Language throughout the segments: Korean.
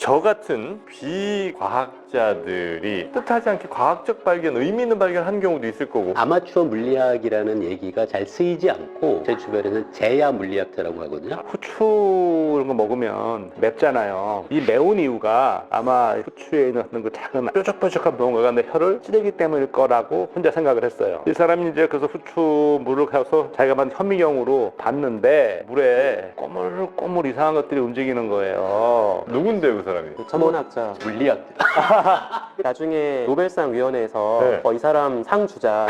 저 같은 비과학자들이 뜻하지 않게 과학적 발견, 의미 있는 발견을 한 경우도 있을 거고. 아마추어 물리학이라는 얘기가 잘 쓰이지 않고 제 주변에는 제야 물리학자라고 하거든요. 후추 이런 거 먹으면 맵잖아요. 이 매운 이유가 아마 후추에 있는 어떤 그 작은 뾰족뾰족한 무언가가 내 혀를 찌르기 때문일 거라고 혼자 생각을 했어요. 이 사람이 이제 그래서 후추 물을 가서 자기가 만든 현미경으로 봤는데 물에 꼬물꼬물 이상한 것들이 움직이는 거예요. 누군데요, 그 사람이? 천문학자. 물리학자. 나중에 노벨상 위원회에서 네. 이 사람 상 주자.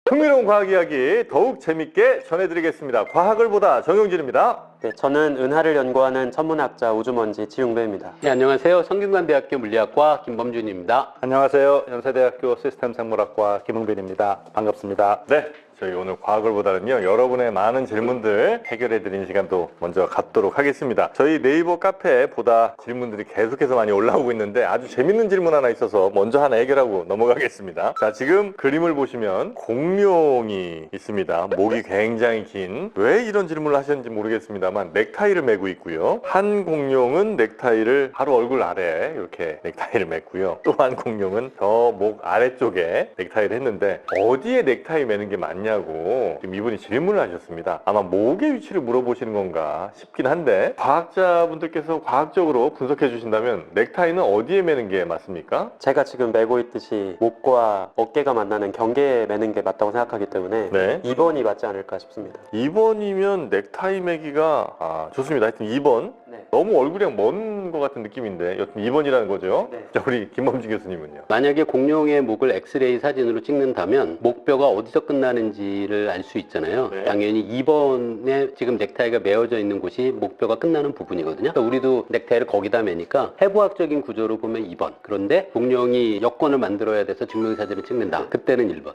흥미로운 과학 이야기 더욱 재밌게 전해드리겠습니다. 과학을 보다 정용진입니다. 네, 저는 은하를 연구하는 천문학자 우주먼지 지웅배입니다. 네, 안녕하세요. 성균관대학교 물리학과 김범준입니다. 안녕하세요. 연세대학교 시스템생물학과 김흥빈입니다. 반갑습니다. 네, 저희 오늘 과학을 보다는요, 여러분의 많은 질문들 해결해드리는 시간도 먼저 갖도록 하겠습니다. 저희 네이버 카페에 보다 질문들이 계속해서 많이 올라오고 있는데 아주 재밌는 질문 하나 있어서 먼저 하나 해결하고 넘어가겠습니다. 자, 지금 그림을 보시면 공룡이 있습니다. 목이 굉장히 긴, 왜 이런 질문을 하셨는지 모르겠습니다만 넥타이를 메고 있고요. 한 공룡은 넥타이를 바로 얼굴 아래에 이렇게 넥타이를 맸고요. 또 한 공룡은 저 목 아래쪽에 넥타이를 했는데 어디에 넥타이 매는 게 맞냐고 지금 이분이 질문을 하셨습니다. 아마 목의 위치를 물어보시는 건가 싶긴 한데 과학자분들께서 과학적으로 분석해 주신다면 넥타이는 어디에 매는 게 맞습니까? 제가 지금 메고 있듯이 목과 어깨가 만나는 경계에 매는 게 맞다고 생각하기 때문에 네. 2번이 맞지 않을까 싶습니다. 2번이면 넥타이 매기가 좋습니다. 하여튼 2번 네. 너무 얼굴이랑 먼 것 같은 느낌인데 여튼 2번이라는 거죠. 네. 자, 우리 김범진 교수님은요? 만약에 공룡의 목을 엑스레이 사진으로 찍는다면 목뼈가 어디서 끝나는지를 알 수 있잖아요. 네. 당연히 2번에 지금 넥타이가 메어져 있는 곳이 목뼈가 끝나는 부분이거든요. 그러니까 우리도 넥타이를 거기다 매니까 해부학적인 구조로 보면 2번. 그런데 공룡이 여권을 만들어야 돼서 증명사진을 찍는다. 그때는 1번.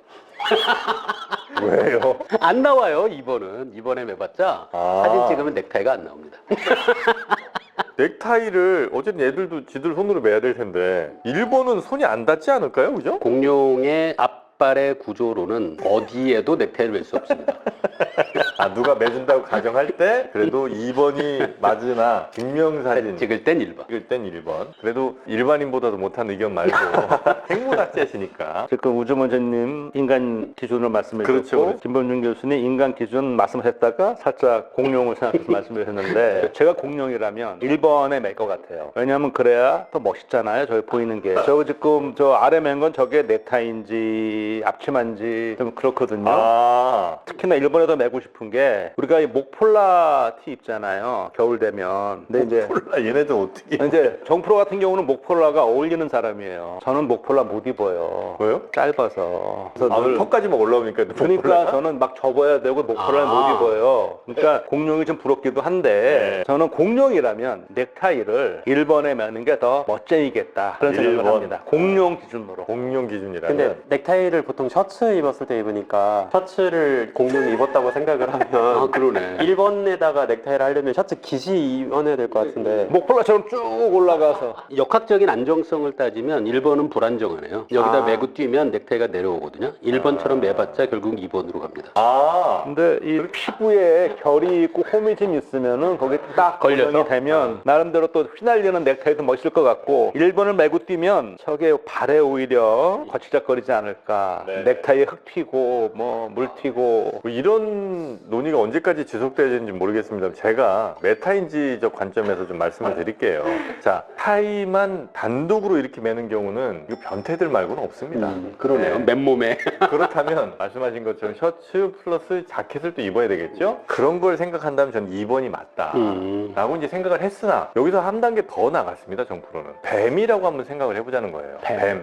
왜요? 안 나와요, 2번은. 2번에 매봤자 사진 찍으면 넥타이가 안 나옵니다. 넥타이를 어쨌든 얘들도 지들 손으로 매야 될 텐데 1번은 손이 안 닿지 않을까요? 그죠? 공룡의 앞발의 구조로는 어디에도 넥타이를 맬 수 없습니다. 누가 매준다고 가정할 때 그래도 2번이 맞으나 증명사진 찍을 땐 1번. 찍을 땐 1번. 그래도 일반인보다도 못한 의견 말고 생물학자시니까. 지금 우주먼지님 인간 기준을 말씀해 그렇죠, 주셨고 그렇죠. 김범준 교수님 인간 기준 말씀하셨다가 살짝 공룡을 생각해서 말씀을 하셨는데 제가 공룡이라면 1번에 맬 것 같아요. 왜냐하면 그래야 더 멋있잖아요. 저기 보이는 게. 저 지금 저 아래 맨 건 저게 넥타이인지 앞치마인지 좀 그렇거든요. 특히나 1번에도 매고 싶은 게 우리가 이 목폴라 티 입잖아요. 겨울 되면. 근데 이제 몰라 얘네들 어떻게 이제 정프로 같은 경우는 목폴라가 어울리는 사람이에요. 저는 목폴라 못 입어요. 왜요? 짧아서. 그래서 늘 턱까지 막 올라오니까 그러니까 저는 막 접어야 되고 목폴라를 못 입어요. 그러니까 공룡이 좀 부럽기도 한데 네. 저는 공룡이라면 넥타이를 1번에 매는 게 더 멋쟁이겠다 그런 생각을 1번. 합니다. 공룡 기준으로. 공룡 기준이라면 근데 넥타이를 보통 셔츠 입었을 때 입으니까 셔츠를 공룡이 입었다고 생각을 하면 그러네. 1번에다가 넥타이를 하려면 셔츠 깃이 입어내야 될 것 같은데 목폴라처럼 쭉 올라가서 역학적인 안정성을 따지면 1번은 불안정하네요. 여기다 메고 뛰면 넥타이가 내려오거든요. 1번처럼 매봤자 결국 2번으로 갑니다. 근데 이 피부에 결이 있고 홈이 좀 있으면은 거기 딱 걸려서? 고정이 되면 나름대로 또 휘날리는 넥타이도 멋있을 것 같고 1번을 메고 뛰면 저게 발에 오히려 거치적거리지 않을까. 네. 넥타이에 흙 튀고 뭐 물 튀고 뭐 이런 논의가 언제까지 지속돼야 되는지 모르겠습니다. 제가 메타인지적 관점에서 좀 말씀을 드릴게요. 자, 타이만 단독으로 이렇게 매는 경우는 이거 변태들 말고는 없습니다. 그러네요. 네. 맨몸에. 그렇다면 말씀하신 것처럼 셔츠 플러스 자켓을 또 입어야 되겠죠? 그런 걸 생각한다면 저는 2번이 맞다 라고 이제 생각을 했으나 여기서 한 단계 더 나갔습니다. 정프로는 뱀이라고 한번 생각을 해보자는 거예요.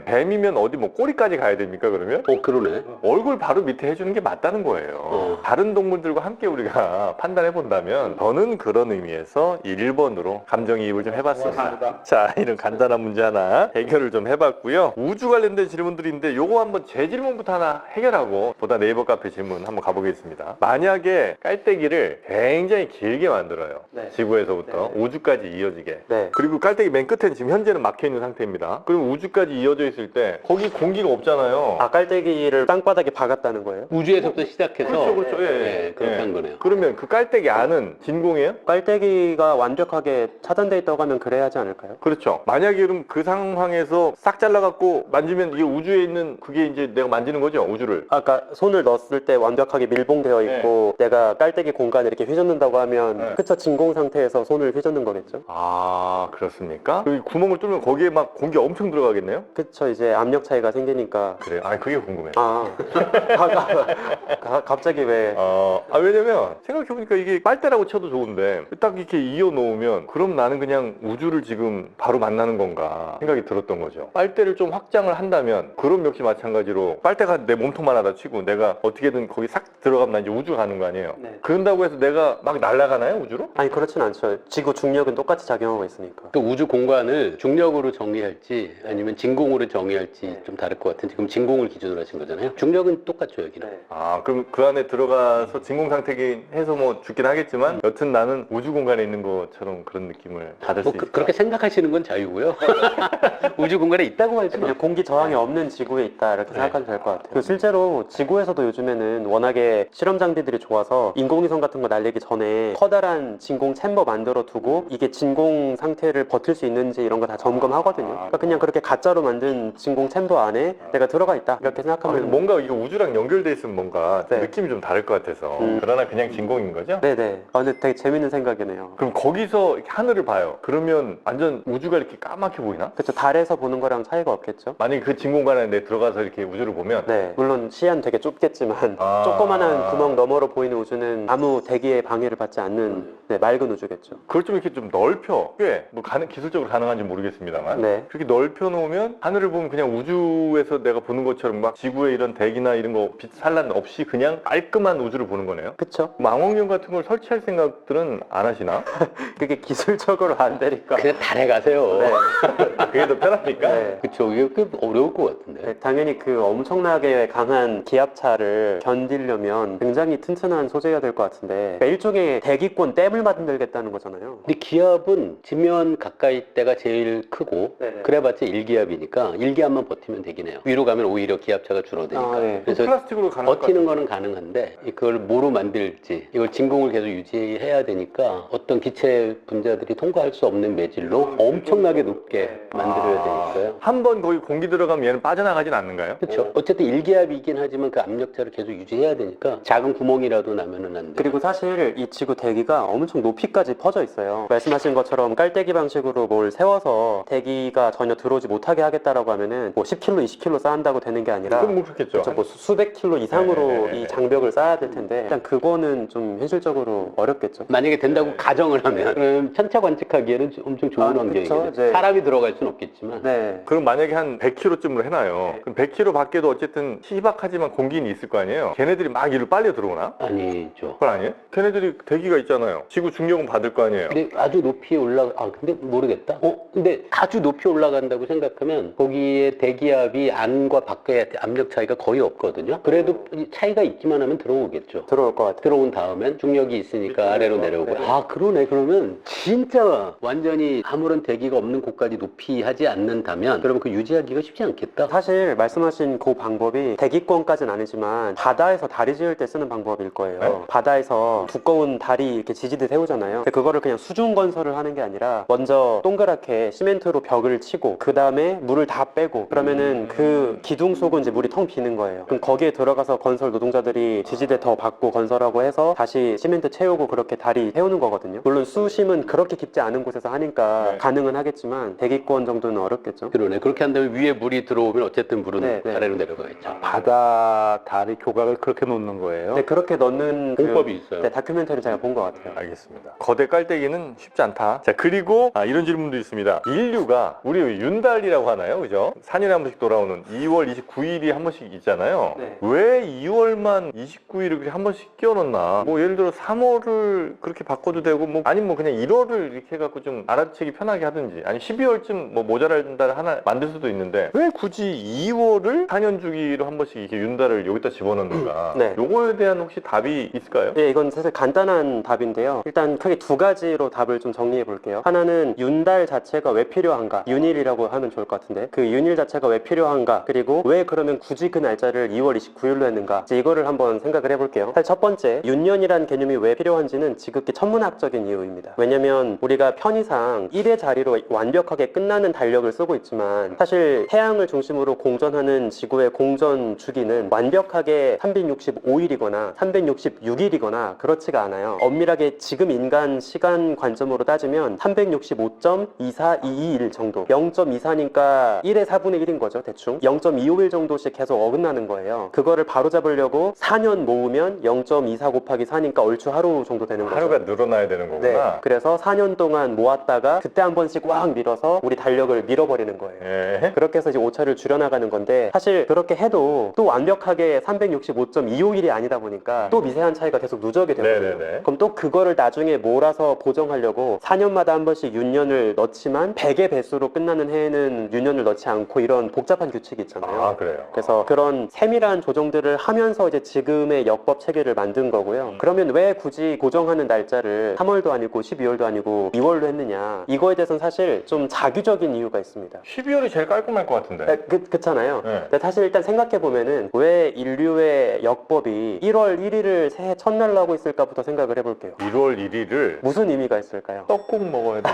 뱀이면 어디 뭐 꼬리까지 가야 됩니까 그러면? 그러네. 얼굴 바로 밑에 해주는 게 맞다는 거예요. 다른 동물들과 함께 우리가 판단해 본다면 저는 그런 의미에서 1번으로 감정이입을 좀 해봤습니다. 자, 이런 간단한 문제 하나 해결을 좀 해봤고요. 우주 관련된 질문들인데 요거 한번 제 질문부터 하나 해결하고 보다 네이버 카페 질문 한번 가보겠습니다. 만약에 깔때기를 굉장히 길게 만들어요. 네. 지구에서부터 우주까지 이어지게. 네. 그리고 깔때기 맨 끝에는 지금 현재는 막혀있는 상태입니다. 그럼 우주까지 이어져 있을 때 거기 공기가 없잖아요. 깔때기를 땅바닥에 박았다는 거예요? 우주에서부터 시작해서 그렇죠. 예. 네, 그렇게 예. 한 거네요. 그러면 그 깔때기 안은 진공이에요? 깔때기가 완벽하게 차단돼 있다고 하면 그래야 하지 않을까요? 않을까요? 그렇죠. 만약에 그럼 그 상황에서 싹 잘라갖고 만지면 이게 우주에 있는 그게 이제 내가 만지는 거죠, 우주를. 아까 손을 넣었을 때 완벽하게 밀봉되어 있고 내가 깔때기 공간을 이렇게 휘젓는다고 하면 네. 그쵸, 진공 상태에서 손을 휘젓는 거겠죠. 아, 그렇습니까? 그 구멍을 뚫으면 거기에 막 공기 엄청 들어가겠네요? 그쵸, 이제 압력 차이가 생기니까. 그래요. 아, 그게 궁금해요. 갑자기 왜? 왜냐면 생각해보니까 이게 빨대라고 쳐도 좋은데 딱 이렇게 이어 놓으면 그럼 나는 그냥 우주를 지금 바로 만나는 건가 생각이 들었던 거죠. 빨대를 좀 확장을 한다면 그럼 역시 마찬가지로 빨대가 내 몸통만 하다 치고 내가 어떻게든 거기 싹 들어가면 나 이제 우주 가는 거 아니에요. 네. 그런다고 해서 내가 막 날아가나요, 우주로? 아니, 그렇진 않죠. 지구 중력은 똑같이 작용하고 있으니까. 또 우주 공간을 중력으로 정의할지 아니면 진공으로 정의할지 좀 다를 것 같은데 지금 진공을 기준으로 하신 거잖아요. 중력은 똑같죠, 여기는. 네. 그럼 그 안에 들어가서 진공 상태긴 해서 뭐 죽긴 하겠지만 여튼 나는 우주 공간에 있는 것처럼 그런 느낌을 받을 수 있다. 그렇게 생각하시는 건 자유고요. 우주 공간에 있다고 하지 그냥 공기 저항이 없는 지구에 있다 이렇게 생각하면 될 것 같아요. 그 실제로 지구에서도 요즘에는 워낙에 실험 장비들이 좋아서 인공위성 같은 거 날리기 전에 커다란 진공 챔버 만들어 두고 이게 진공 상태를 버틸 수 있는지 이런 거 다 점검하거든요. 그러니까 그냥 그렇게 가짜로 만든 진공 챔버 안에 내가 들어가 있다 이렇게 생각하면 뭔가 이게 우주랑 연결돼 있으면 뭔가 네. 느낌이 좀 다를 것 같아서 그러나 그냥 진공인 거죠? 네네. 근데 되게 재밌는 생각이네요. 그럼 거기서 이렇게 하늘을 봐요. 그러면 완전 우주가 이렇게 까맣게 보이나? 그렇죠. 달에서 보는 거랑 차이가 없겠죠. 만약에 그 진공관에 내 들어가서 이렇게 우주를 보면 네, 물론 시야는 되게 좁겠지만 조그만한 구멍 너머로 보이는 우주는 아무 대기의 방해를 받지 않는 맑은 우주겠죠. 그걸 좀 이렇게 좀 넓혀 뭐 기술적으로 가능한지 모르겠습니다만 네. 그렇게 넓혀 놓으면 하늘을 보면 그냥 우주에서 내가 보는 것처럼 막 지구의 이런 대기나 이런 거 빛 산란 없이 그냥 깔끔한 우주를 보는 거네요. 그쵸? 망원경 같은 걸 설치할 생각들은 안 하시나? 그게 기술적으로 안 되니까. 그냥 달에 가세요. 네. 그게 더 편합니까? 네. 그쵸. 이게 꽤 어려울 것 같은데. 네, 당연히 그 엄청나게 강한 기압차를 견디려면 굉장히 튼튼한 소재가 될 것 같은데 그러니까 일종의 대기권 댐을 만들겠다는 거잖아요. 근데 기압은 지면 가까이 때가 제일 크고 네네. 그래봤자 1기압이니까 1기압만 버티면 되긴 해요. 위로 가면 오히려 기압차가 줄어드니까. 네. 그래서 플라스틱으로 가능할 것 버티는 같아요. 거는 가능한데 그걸 뭐로 만들지 이걸 진공을 계속 유지해야 되니까 어떤 기체 분자들이 통과할 수 없는 매질로 엄청나게 높게 만들어야 되니까요. 한 번 거기 공기 들어가면 얘는 빠져나가진 않는가요? 그렇죠. 어쨌든 1기압이긴 하지만 그 압력차를 계속 유지해야 되니까 작은 구멍이라도 나면은 안 돼요. 그리고 사실 이 지구 대기가 엄청 높이까지 퍼져 있어요. 말씀하신 것처럼 깔때기 방식으로 뭘 세워서 대기가 전혀 들어오지 못하게 하겠다라고 하면은 뭐 10kg, 20kg 쌓는다고 되는 게 아니라 그럼 뭐 그렇겠죠. 그렇죠. 뭐 수백 킬로 이상으로 네. 이 장벽을 쌓아야 될 텐데 일단 그거는 좀 현실적으로 어렵겠죠. 만약에 된다고 가정을 하면 그럼 천체 관측하기에는 엄청 좋은 그쵸. 환경이거든요. 이제 사람이 들어갈 수는 없겠지만 네. 그럼 만약에 한 100km쯤으로 해놔요. 그럼 100km 밖에도 어쨌든 희박하지만 공기는 있을 거 아니에요. 걔네들이 막 이를 빨려 들어오나? 아니죠. 그건 아니에요? 걔네들이 대기가 있잖아요. 지구 중력은 받을 거 아니에요. 근데 아주 높이 근데 모르겠다. 근데 아주 높이 올라간다고 생각하면 거기에 대기압이 안과 밖의 압력 차이가 거의 없거든요. 그래도 이 차이가 있기만 하면 들어오겠죠. 들어올 것 같아요. 들어온 다음엔 중력이 있으니까 아래로 내려오고. 네. 그러네. 그러면 진짜 완전히 아무런 대기가 없는 곳까지 높이 하지 않는다면 그러면 그 유지하기가 쉽지 않겠다. 사실 말씀하신 그 방법이 대기권까지는 아니지만 바다에서 다리 지을 때 쓰는 방법일 거예요. 네? 바다에서 두꺼운 다리 이렇게 지지대 세우잖아요. 근데 그거를 그냥 수중 건설을 하는 게 아니라 먼저 동그랗게 시멘트로 벽을 치고 그 다음에 물을 다 빼고 그러면은 그 기둥 속은 이제 물이 텅 비는 거예요. 그럼 거기에 들어가서 건설 노동자들이 지지대 더 받고 건설하고 해서 다시 시멘트 채우고 그렇게 다리 세우는 거거든요. 물론 수심은 그렇게 깊지 않은 곳에서 하니까 네. 가능은 하겠지만 대기권 정도는 어렵겠죠. 그러네. 그렇게 한다면 위에 물이 들어오면 어쨌든 물은 네, 네. 아래로 내려가겠죠. 바다 다리 교각을 그렇게 놓는 거예요. 네, 그렇게 넣는 공법이 있어요. 네, 다큐멘터리 제가 본 것 같아요. 알겠습니다. 거대 깔때기는 쉽지 않다. 자, 그리고 이런 질문도 있습니다. 인류가 우리 윤달이라고 하나요? 그죠? 4년에 한 번씩 돌아오는 2월 29일이 한 번씩 있잖아요. 네. 왜 2월만 29일을 그렇게 한 번씩 끼워넣나? 뭐 예를 들어 3월을 그렇게 바꿔도 되고 뭐 아니면 뭐 그냥 1월을 이렇게 해갖고 좀 알아채기 편하게 하든지 아니 12월쯤 뭐 모자랄 달 하나 만들 수도 있는데 왜 굳이 2월을 4년 주기로 한 번씩 이렇게 윤달을 여기다 집어넣는가? 네. 요거에 대한 혹시 답이 있을까요? 네, 이건 사실 간단한 답인데요. 일단 크게 두 가지로 답을 좀 정리해 볼게요. 하나는 윤달 자체가 왜 필요한가? 윤일이라고 하면 좋을 것 같은데 그 윤일 자체가 왜 필요한가? 그리고 왜 그러면 굳이 그 날짜를 2월 29일로 했는가? 이제 이거를 한번 생각을 해볼게요. 사실 첫 번째, 윤년이라는 개념이 왜 필요한지는 지극히 천문학적인 이유입니다. 왜냐면 우리가 편의상 1의 자리로 완벽하게 끝나는 달력을 쓰고 있지만 사실 태양을 중심으로 공전하는 지구의 공전 주기는 완벽하게 365일이거나 366일이거나 그렇지가 않아요. 엄밀하게 지금 인간 시간 관점으로 따지면 365.2422일 정도, 0.24니까 1의 4분의 1인 거죠, 대충. 0.251 정도씩 계속 어긋나는 거예요. 그거를 바로잡으려고 4년 모으면 0.24 곱하기 4니까 얼추 하루 정도 되는 거죠. 하루가 늘어나야 되는 거구나. 네. 그래서 4년 동안 모았다가 그때 한 번씩 꽉 밀어서 우리 달력을 밀어버리는 거예요. 예. 그렇게 해서 이제 오차를 줄여나가는 건데, 사실 그렇게 해도 또 완벽하게 365.251일이 아니다 보니까 또 미세한 차이가 계속 누적이 되거든요. 네네네. 그럼 또 그거를 나중에 몰아서 보정하려고 4년마다 한 번씩 윤년을 넣지만 100의 배수로 끝나는 해에는 윤년을 넣지 않고 이런 복잡한 규칙이 있잖아요. 아, 그래요. 그래서 그런 세밀한 조정들을 하면서 이제 지금의 역법 체계를 만든 거고요. 그러면 왜 굳이 고정하는 날짜를 3월도 아니고 12월도 아니고 2월로 했느냐? 이거에 대해서는 사실 좀 자규적인 이유가 있습니다. 12월이 제일 깔끔할 것 같은데. 네, 그렇잖아요. 네. 근데 사실 일단 생각해 보면은 왜 인류의 역법이 1월 1일을 새해 첫날로 하고 있을까부터 생각을 해볼게요. 1월 1일을 무슨 의미가 있을까요? 떡국 먹어야 돼.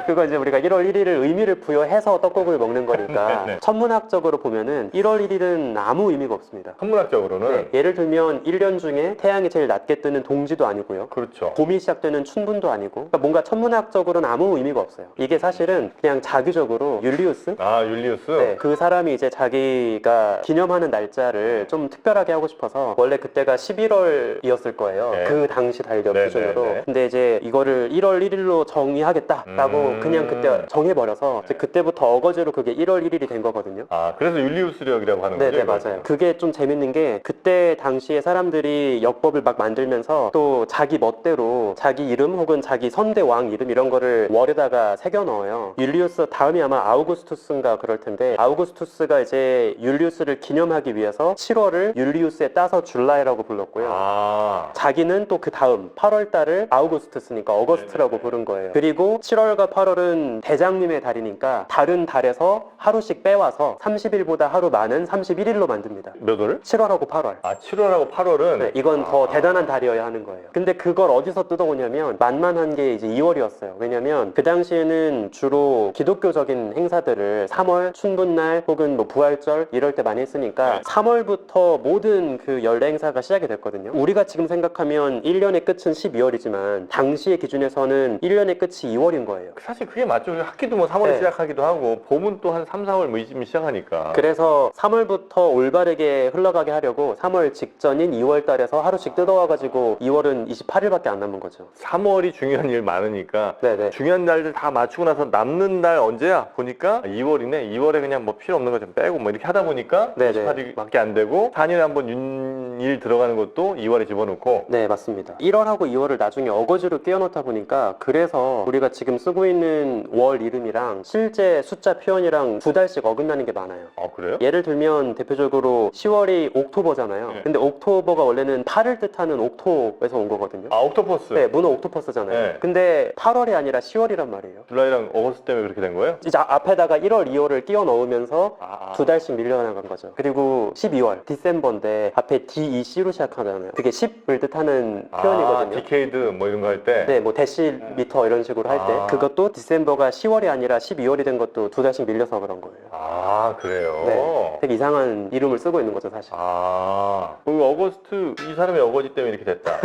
그거 이제 우리가 1월 1일을 의미를 부여해서 떡국을 먹는 거니까 네, 네. 천문학적으로 보면은 1월 1일은 아무 의미가 없습니다. 천문학적으로는 네, 예를 들면 1년 중에 태양이 제일 낮게 뜨는 동지도 아니고요. 그렇죠. 봄이 시작되는 춘분도 아니고, 그러니까 뭔가 천문학적으로는 아무 의미가 없어요. 이게 사실은 그냥 자규적으로 율리우스? 아, 율리우스? 네, 그 사람이 이제 자기가 기념하는 날짜를 좀 특별하게 하고 싶어서, 원래 그때가 11월이었을 거예요. 네. 그 당시 달력 네, 기준으로. 네, 네. 근데 이제 이거를 1월 1일로 정의하겠다라고 그냥 그때 정해버려서 이제 그때부터 어거지로 그게 1월 1일이 된 거거든요. 아, 그래서 율리우스력이라고 하는 거죠? 네네, 이걸? 맞아요. 그게 좀 재밌는 게, 그때 당시에 사람들이 역법을 막 만들면서 또 자기 멋대로 자기 이름 혹은 자기 선대 왕 이름 이런 거를 월에다가 새겨 넣어요. 율리우스 다음이 아마 아우구스투스인가 그럴 텐데, 아우구스투스가 이제 율리우스를 기념하기 위해서 7월을 율리우스에 따서 줄라이라고 불렀고요. 아, 자기는 또 그 다음 8월 달을 아우구스투스니까 어거스트라고 부른 거예요. 그리고 7월과 8월은 대장님의 달이니까 다른 달에서 하루씩 빼와서 30일보다 하루 많은 31일로 만듭니다. 몇 월을? 7월하고 8월. 아, 7월하고 8월은? 네, 이건 더 대단한 달이어야 하는 거예요. 근데 그걸 어디서 뜯어오냐면, 만만한 게 이제 2월이었어요. 왜냐면 그 당시에는 주로 기독교적인 행사들을 3월 춘분날 혹은 뭐 부활절 이럴 때 많이 했으니까 3월부터 모든 그 연례 행사가 시작이 됐거든요. 우리가 지금 생각하면 1년의 끝은 12월이지만 당시의 기준에서는 1년의 끝이 2월인 거예요. 사실 그게 맞죠. 학기도 뭐 3월에 네. 시작하기도 하고, 봄은 또 한 3, 4월 뭐 이쯤 시작하니까. 그래서 3월부터 올바르게 흘러가게 하려고 3월 직전인 2월 달에서 하루씩 뜯어와가지고 2월은 28일밖에 안 남은 거죠. 3월이 중요한 일 많으니까 네네. 중요한 날들 다 맞추고 나서 남는 날 언제야? 보니까 2월이네. 2월에 그냥 뭐 필요 없는 거 좀 빼고 뭐 이렇게 하다 보니까 네네. 28일밖에 안 되고 4년에 한 번 윤일 들어가는 것도 2월에 집어넣고. 네, 맞습니다. 1월하고 2월을 나중에 어거지로 끼워 넣다 보니까, 그래서 우리가 지금 쓰고 있는 월 이름이랑 실제 숫자 표현이랑 두 달씩 어긋나는 게 많아요. 아, 그래요? 예를 들면 대표적으로 10월이 옥토버잖아요. 네. 근데 옥토버가 원래는 8을 뜻하는 옥토에서 온 거거든요. 아, 옥토퍼스. 네, 문어 옥토퍼스잖아요. 네. 근데 8월이 아니라 10월이란 말이에요. 줄라이랑 어거스트 때문에 그렇게 된 거예요? 이제 앞에다가 1월, 2월을 끼워 넣으면서 아, 두 달씩 밀려나간 거죠. 그리고 12월, 디셈버인데 앞에 DEC로 시작하잖아요. 그게 10을 뜻하는 표현이거든요. 디케이드 뭐 이런 거 할 때. 네, 뭐 데시미터 이런 식으로 할 때 아. 그것도 디셈버가 10월이 아니라 12월이 된 것도 두 달씩 밀려서 그런 거예요. 아, 그래요? 네, 되게 이상한 이름을 쓰고 있는 거죠, 사실. 아, 그 어거스트 이 사람의 어거지 때문에 이렇게 됐다.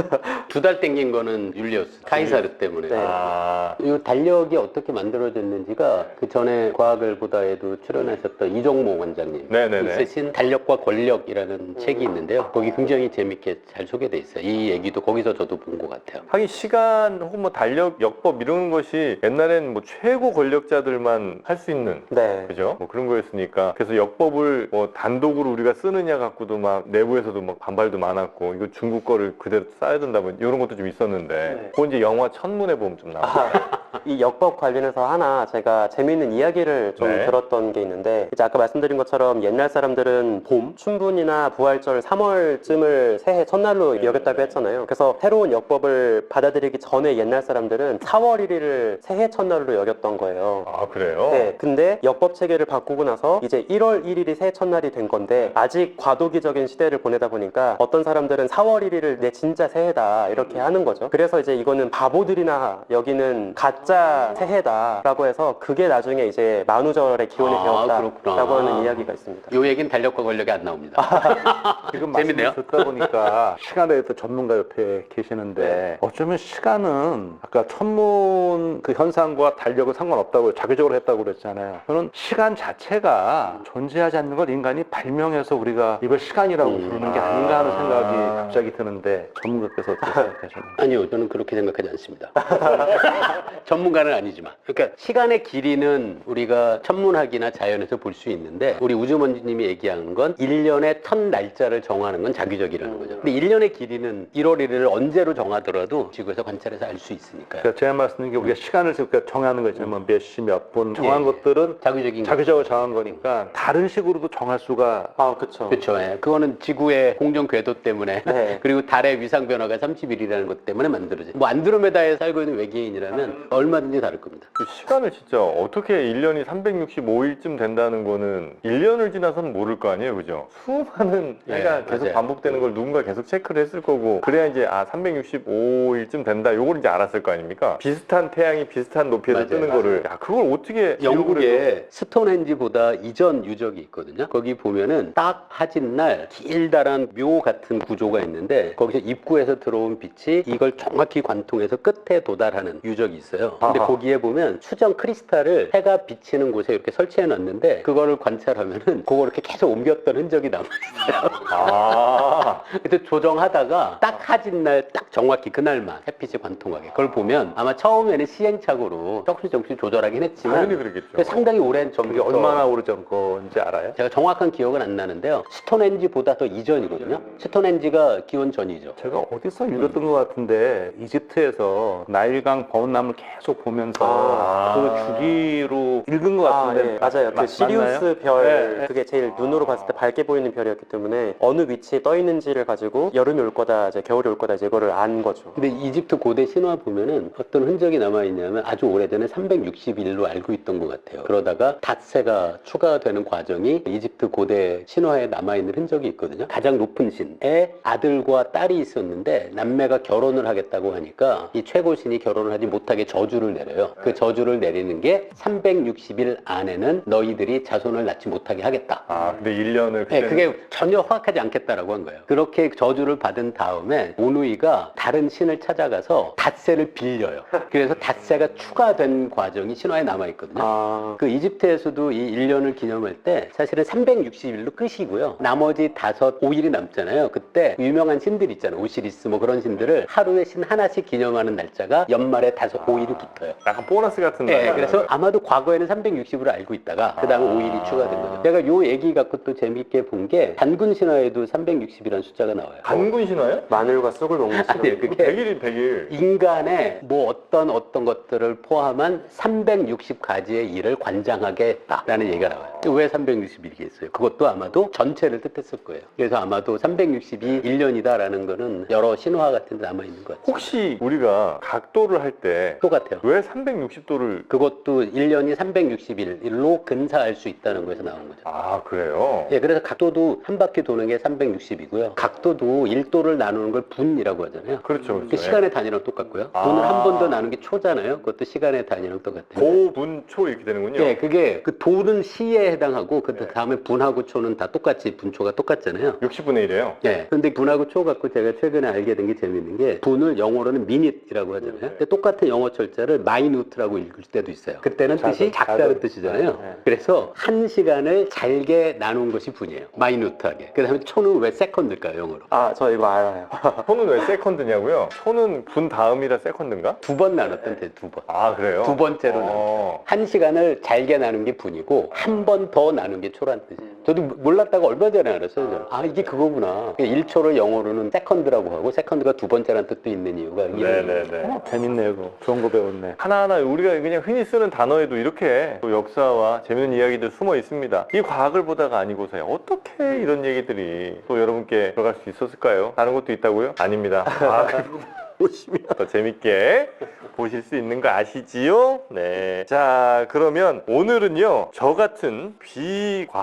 2달 땡긴 거는 율리우스 카이사르 때문에. 네. 아, 이 달력이 어떻게 만들어졌는지가 그 전에 과학을 보다에도 출연하셨던 이종모 원장님 네네네. 쓰신 달력과 권력이라는 책이 있는데요. 거기 굉장히 재밌게 잘 소개돼 있어요. 이 얘기도 거기서 저도 본 것 같아요. 하긴 시간 혹은 뭐 달력, 역법 이런 것이 옛날엔 뭐 최고 권력자들만 할 수 있는, 네. 그죠? 뭐 그런 거였으니까. 그래서 역법을 뭐 단독으로 우리가 쓰느냐 갖고도 막 내부에서도 막 반발도 많았고, 이거 중국 거를 그대로 써야 된다 뭐 이런 것도 좀 있었는데, 네. 그건 이제 영화 천문에 보면 좀 나와요. 이 역법 관련해서 하나 제가 재미있는 이야기를 좀 네. 들었던 게 있는데, 이제 아까 말씀드린 것처럼 옛날 사람들은 봄, 춘분이나 부활절 3월쯤을 새해 첫날로 여겼다고 했잖아요. 그래서 새로운 역법을 받아들이기 전에 옛날 사람들은 4월 1일을 새해 첫날로 여겼던 거예요. 아, 그래요? 네, 근데 역법 체계를 바꾸고 나서 이제 1월 1일이 새해 첫날이 된 건데, 아직 과도기적인 시대를 보내다 보니까 어떤 사람들은 4월 1일을 내 진짜 새해다 이렇게 하는 거죠. 그래서 이제 이거는 바보들이나 여기는 가짜 적자 세해다라고 해서 그게 나중에 이제 만우절의 기원이 되었다라고 그렇구나. 하는 이야기가 있습니다. 요 얘기는 달력과 권력이 안 나옵니다. 지금 재밌네요. 말씀 듣다 보니까 시간에 대해서 전문가 옆에 계시는데 어쩌면 시간은 아까 천문 그 현상과 달력은 상관없다고 자기적으로 했다고 그랬잖아요. 저는 시간 자체가 존재하지 않는 걸 인간이 발명해서 우리가 이걸 시간이라고 부르는 게 아닌가 하는 생각이 갑자기 드는데 전문가께서 어떻게 생각하셨나요? 아니요, 저는 그렇게 생각하지 않습니다. 전문가는 아니지만. 그러니까 시간의 길이는 우리가 천문학이나 자연에서 볼 수 있는데 우리 우주먼지님이 얘기하는 건 1년의 첫 날짜를 정하는 건 자기적이라는 거죠. 근데 1년의 길이는 1월 1일을 언제로 정하더라도 지구에서 관찰해서 알 수 있으니까요. 그러니까 제가 말씀드린 게 우리가 시간을 그러니까 정하는 거지만 몇 시 몇 분 정한 예. 것들은 자기적인 자기적으로 정한 거니까 다른 식으로도 정할 수가 아, 그렇죠. 그렇죠. 예. 그거는 지구의 공정 궤도 때문에 네. 그리고 달의 위상 변화가 30일이라는 것 때문에 만들어진. 뭐 안드로메다에 살고 있는 외계인이라면 얼마든지 다를 겁니다. 그 시간을 진짜 어떻게 1년이 365일쯤 된다는 거는 1년을 지나서는 모를 거 아니에요, 그죠? 수많은 네, 해가 계속 맞아요. 반복되는 걸 누군가 계속 체크를 했을 거고 그래야 이제 365일쯤 된다 요걸 이제 알았을 거 아닙니까? 비슷한 태양이 비슷한 높이에서 맞아요. 뜨는 거를 야, 그걸 어떻게 기록을 해서- 영국에 스톤헨지보다 이전 유적이 있거든요. 거기 보면은 딱 하진날 길다란 묘 같은 구조가 있는데 거기서 입구에서 들어온 빛이 이걸 정확히 관통해서 끝에 도달하는 유적이 있어요. 근데 아하. 거기에 보면 수정 크리스탈을 해가 비치는 곳에 이렇게 설치해 놨는데 그거를 관찰하면은 그거 이렇게 계속 옮겼던 흔적이 남아 있어요. 아 그때 조정하다가 딱 하진날 딱 정확히 그날만 햇빛이 관통하게 그걸 보면 아마 처음에는 시행착오로 조금씩 조절하긴 했지만 당연히 그러겠죠. 그게 상당히 오랜 그게 전부터 얼마나 오래전 건지 알아요? 제가 정확한 기억은 안 나는데요. 스톤헨지보다 더 이전이거든요. 스톤헨지가 기원 전이죠. 제가 어디서 읽었던 것 같은데 이집트에서 나일강 버운남을 계속 보면서 그 주기로 읽은 것 아, 같은데 예, 맞아요. 그 시리우스 별, 네, 네. 그게 제일 눈으로 봤을 때 밝게 보이는 별이었기 때문에 어느 위치에 떠 있는지를 가지고 여름이 올 거다, 이제 겨울이 올 거다, 이제 이거를 안 거죠. 근데 이집트 고대 신화 보면은 어떤 흔적이 남아있냐면 아주 오래전에 360일로 알고 있던 것 같아요. 그러다가 닷새가 추가되는 과정이 이집트 고대 신화에 남아있는 흔적이 있거든요. 가장 높은 신의 아들과 딸이 있었는데 남매가 결혼을 하겠다고 하니까 이 최고신이 결혼을 하지 못하게 저주를 내려요. 그 저주를 내리는 게 360일 안에는 너희들이 자손을 낳지 못하게 하겠다. 아 근데 1년을 네, 그게 전혀 허락하지 않겠다라고 한 거예요. 그렇게 저주를 받은 다음에 오누이가 다른 신을 찾아가서 닷새를 빌려요. 그래서 닷새가 추가된 과정이 신화에 남아있거든요. 아, 그 이집트에서도 이 1년을 기념할 때 사실은 360일로 끝이고요. 나머지 5일이 남잖아요. 그때 유명한 신들 있잖아요. 오시리스 뭐 그런 신들을 하루에 신 하나씩 기념하는 날짜가 연말에 5일이 붙어요. 약간 보너스 같은 네, 날. 그래서 아마도 과거에는 360으로 알고 있다가 그 다음에 5일이 추가된 거죠. 제가 요 얘기 갖고 또 재밌게 본 게 단군 신화에도 360이라는 숫자가 나와요. 단군 신화요? 마늘과 쑥을 먹는 아니, 그게 100일이 100일. 인간의 뭐 어떤 것들을 포함한 360가지의 일을 관장하게 했다라는 얘기가 나와요. 왜 360일이겠어요? 그것도 아마도 전체를 뜻했을 거예요. 그래서 아마도 360이 1년이다라는 거는 여러 신화 같은 데 남아있는 것 같아요. 혹시 우리가 각도를 할 때 똑같아요. 왜 360도를 그것도 1년이 360일로 근사할 수 있다는 거에서 나온 거죠. 아 그래요? 예, 그래서 각도도 한 바퀴 도는 게 360이고요. 각도도 1도를 나누는 걸 분이라고 하잖아요. 그렇죠, 그 그렇죠. 시간의 단위랑 똑같고요. 아. 분을 한 번 더 나눈 게 초잖아요. 그것도 시간의 단위랑 똑같아요. 고분초 이렇게 되는군요. 예, 그게 그 도는 시에 해당하고 그 다음에 분하고 초는 다 똑같이 분초가 똑같잖아요. 60분의 1이에요. 예. 근데 분하고 초 갖고 제가 최근에 알게 된 게 재밌는 게 분을 영어로는 미닛이라고 하잖아요. 근데 똑같은 영어 철자를 마이누트라고 읽을 때도 있어요. 그때는 뜻이 작다는 뜻이잖아요. 네. 그래서 한 시간을 잘게 나눈 것이 분이에요. 마이누트하게. 그 다음에 초는 왜 세컨드일까요, 영어로? 아, 저 이거 알아요. 초는 왜 세컨드냐고요? 초는 분 다음이라 세컨드인가? 2번 나눴던 데 2번. 아 그래요? 두 번째로 나눴어요. 한 시간을 잘게 나눈 게 분이고 한 번 더 나눈 게 초란 뜻이에요. 저도 몰랐다가 얼마 전에 알았어요. 저는. 아 이게 그거구나. 1초를 영어로는 세컨드라고 하고 세컨드가 두 번째라는 뜻도 있는 이유가 이런 거예요. 네네네. 재밌네요. 그거. 좋은 거 배웠네. 하나하나 우리가 그냥 흔히 쓰는 단어에도 이렇게 또 역사와 재밌는 이야기들 숨어 있습니다. 이 과학을 보다가 아니고서야 어떻게 이런 얘기들이 또 여러분께 들어갈 수 있었을까요? 다른 것도 있다고요? 아닙니다. 과학을 보시면 더 재밌게 보실 수 있는 거 아시지요? 네. 자, 그러면 오늘은요, 저 같은 비과학자들이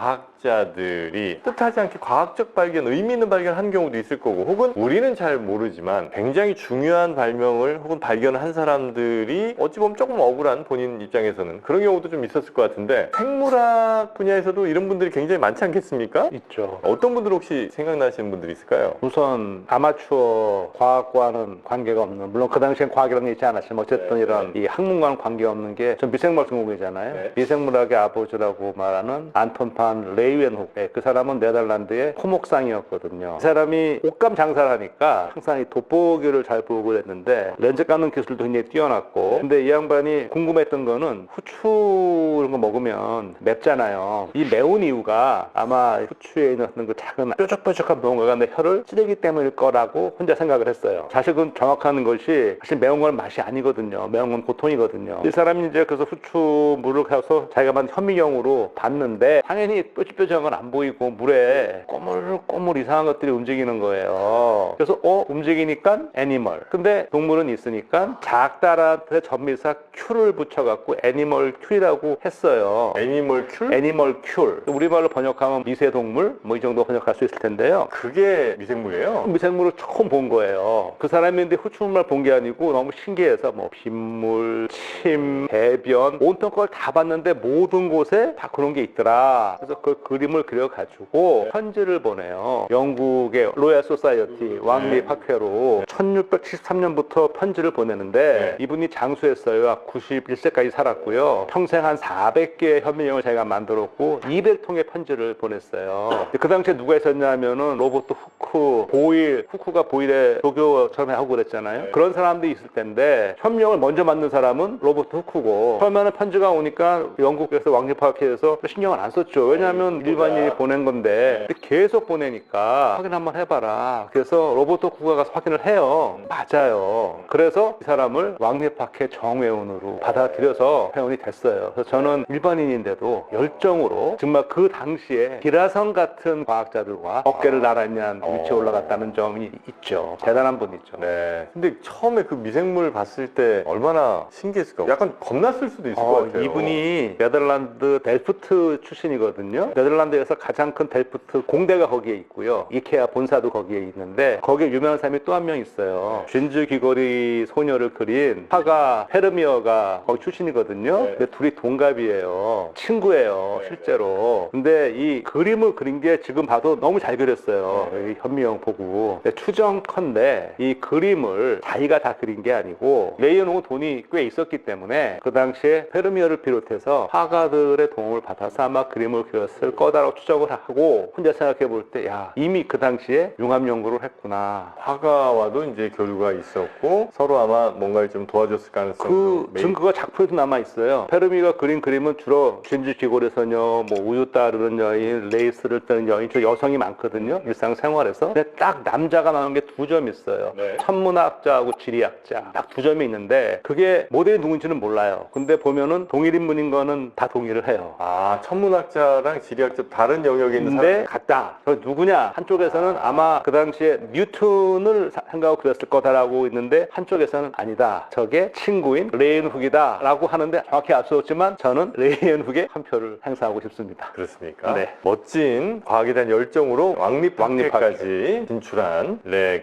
뜻하지 않게 과학적 발견, 의미 있는 발견을 한 경우도 있을 거고, 혹은 우리는 잘 모르지만 굉장히 중요한 발명을 혹은 발견을 한 사람들이 어찌 보면 조금 억울한 본인 입장에서는 그런 경우도 좀 있었을 것 같은데, 생물학 분야에서도 이런 분들이 굉장히 많지 않겠습니까? 있죠. 어떤 분들 혹시 생각나시는 분들이 있을까요? 우선 아마추어 과학과는 관계가 없는, 물론 그 당시엔 과학이라는 게 있지 않았지만 어쨌든 네, 이런 이 학문과는 관계없는 게 전 미생물학 전공이잖아요. 네. 미생물학의 아버지라고 말하는 안톤 판 레이웬호크, 그 사람은 네덜란드의 토목상이었거든요. 이 사람이 옷감 장사를 하니까 항상 이 돋보기를 잘 보고 그랬는데 렌즈 깎는 기술도 굉장히 뛰어났고, 근데 이 양반이 궁금했던 거는 후추 이런 거 먹으면 맵잖아요. 이 매운 이유가 아마 후추에 있는 그 작은 뾰족뾰족한 무언가가 내 혀를 찌르기 때문일 거라고 혼자 생각을 했어요. 사실 그건 정확한 것이, 사실 매운 건 맛이 아니거든요. 매운 건 고통이거든요. 이 사람이 이제 그래서 후추 물을 가서 자기가 만든 현미경으로 봤는데 당연히 뾰족뾰족한 건 안 보이고 물에 꼬물꼬물 이상한 것들이 움직이는 거예요. 그래서 움직이니까 애니멀. 근데 동물은 있으니까 작다라는 전미사 큐를 붙여갖고 애니멀 큐이라고 했어요. 애니멀 큐? 애니멀 큐. 우리말로 번역하면 미세동물 뭐 이 정도 번역할 수 있을 텐데요. 그게 미생물이에요? 미생물을 처음 본 거예요. 그 사람이 근데 후추물만 본 게 아니고 너무 신기해서 뭐 빗물, 침, 대변 온통 걸 다 봤는데 모든 곳에 다 그런 게 있더라. 그래서 그 그림을 그려가지고 편지를 보내요. 영국의 로얄 소사이어티 왕립 학회로 1673년부터 편지를 보내는데 이분이 장수했어요. 91세까지 살았고요. 평생 한 400개의 현미경을 자기가 만들었고 200통의 편지를 보냈어요. 그 당시에 누가 있었냐면은 로버트 후크, 보일, 후크가 보일의 조교처럼 하고 그랬잖아요. 그런 사람들이 있을 텐데 현미경을 먼저 만든 사람은 로버트 후크고, 처음에는 편지가 오니까 영국에서 왕립학회에서 신경을 안 썼죠. 왜냐하면 일반인이 보낸 건데. 근데 계속 보내니까 확인 한번 해봐라. 그래서 로버트 후크가 가서 확인을 해요. 맞아요. 그래서 이 사람을 왕립학회 정회원으로 받아들여서 회원이 됐어요. 그래서 저는 일반인인데도 열정으로 정말 그 당시에 기라성 같은 과학자들과 어깨를 나란히 한 위치에 올라갔다는 점이 있죠. 대단한 분이죠. 네. 근데 처음에 그 미생물 봤을 때 얼마나 신기했을까? 약간 겁났을 수도 있을 것 같아요. 이분이 네덜란드 델프트 출신이거든요. 네덜란드에서 가장 큰 델프트 공대가 거기에 있고요. 이케아 본사도 거기에 있는데 거기에 유명한 사람이 또 한 명 있어요. 쥔즈 귀걸이 소녀를 그린 화가 헤르미어가 거기 출신이거든요. 근데 둘이 동갑이에요. 친구예요, 실제로. 근데 이 그림을 그린 게 지금 봐도 너무 잘 그렸어요. 이 현미경 보고. 근데 추정컨대 이 그림을 자기가 다 그린 게 아니고 레이언호는 돈이 꽤 있었기 때문에 그 당시에 헤르미어를 비롯해서 화가들의 도움을 받아서 아마 그림을 그렸을 거다라고 추정을 하고, 혼자 생각해 볼 때 야, 이미 그 당시에 융합 연구를 했구나. 화가와도 이제 교류가 있었고 서로 아마 뭔가를 좀 도와줬을 가능성도 그 증거가 작품에도 남아 있어요. 페르미가 그린 그림은 주로 쥔즈 귀고리 소녀, 뭐 우유 따르는 여인, 레이스를 뜨는 여인, 저 여성이 많거든요. 일상생활에서. 근데 딱 남자가 나오는 게 두 점 있어요. 네. 천문학자하고 지리학자 딱 두 점이 있는데 그게 모델이 누군지는 몰라요. 근데 보면은 동일 인물인 거는 다 동의를 해요. 아, 천문학자랑 지리학자 다른 영역에 있는 근데 같다. 저 누구냐? 한쪽에서는 아마 그 당시에 뉴턴을 생각하고 그랬을 거다라고 있는데 한쪽에서는 아니다. 저게 친구인 레이언훅이다 라고 하는데 정확히 알 수 없지만 저는 레이언훅에 한 표를 행사하고 싶습니다. 그렇습니까? 네. 멋진 과학에 대한 열정으로 왕립학회까지 진출한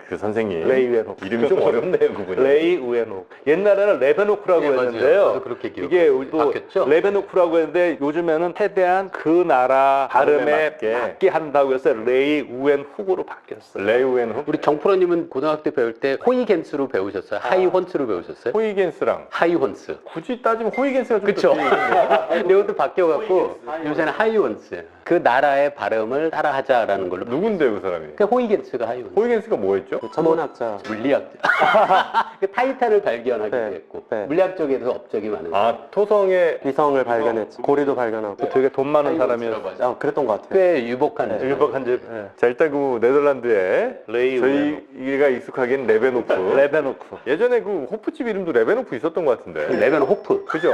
그 선생님. 레이 우엔훅. 이름이 좀 어렵네요, 그분이. 레이 우엔훅. 옛날에는 레베노크라고 네, 맞아요. 했는데요. 저도 그렇게 이게 기억해요. 또 바뀌었죠? 레베노크라고 했는데 요즘에는 최대한 그 나라 발음에 맞게. 맞게 한다고 해서 레이 우엔훅으로 바뀌었어요. 레이우엔훅? 우리 정프로님은 고등학교 때 배울 때 호이겐스로 배우셨어요? 하이혼스로 배우셨어요? 호이겐스랑 하이혼스. 굳이 따지면 호이겐스가 좀 그쵸? 더 뒤에 근데 이것도 바뀌어갖고 요새는 하이혼스. 그 나라의 발음을 따라하자라는 걸로. 누군데요, 그 사람이? 그 호이겐스가 하이혼스. 호이겐스가 뭐였죠? 천문학자. 물리학자. 그 타이탄을 발견하기도 네, 했고 네. 물리학 쪽에서 업적이 많은. 아, 토성의 위성을 발견했지. 고리도 발견하고. 되게 돈 많은 하이혼스라고 사람이었어요. 하죠. 그랬던 것 같아요. 꽤 유복한. 율법한 집. 자, 일단 그 네덜란드에 레이 우엔훅. 저희가 익숙하기엔 레베노프. 레베노크. 예전에 그 호프집 이름도 레베노프 있었던 것 같은데. 레벤 호프. 그죠?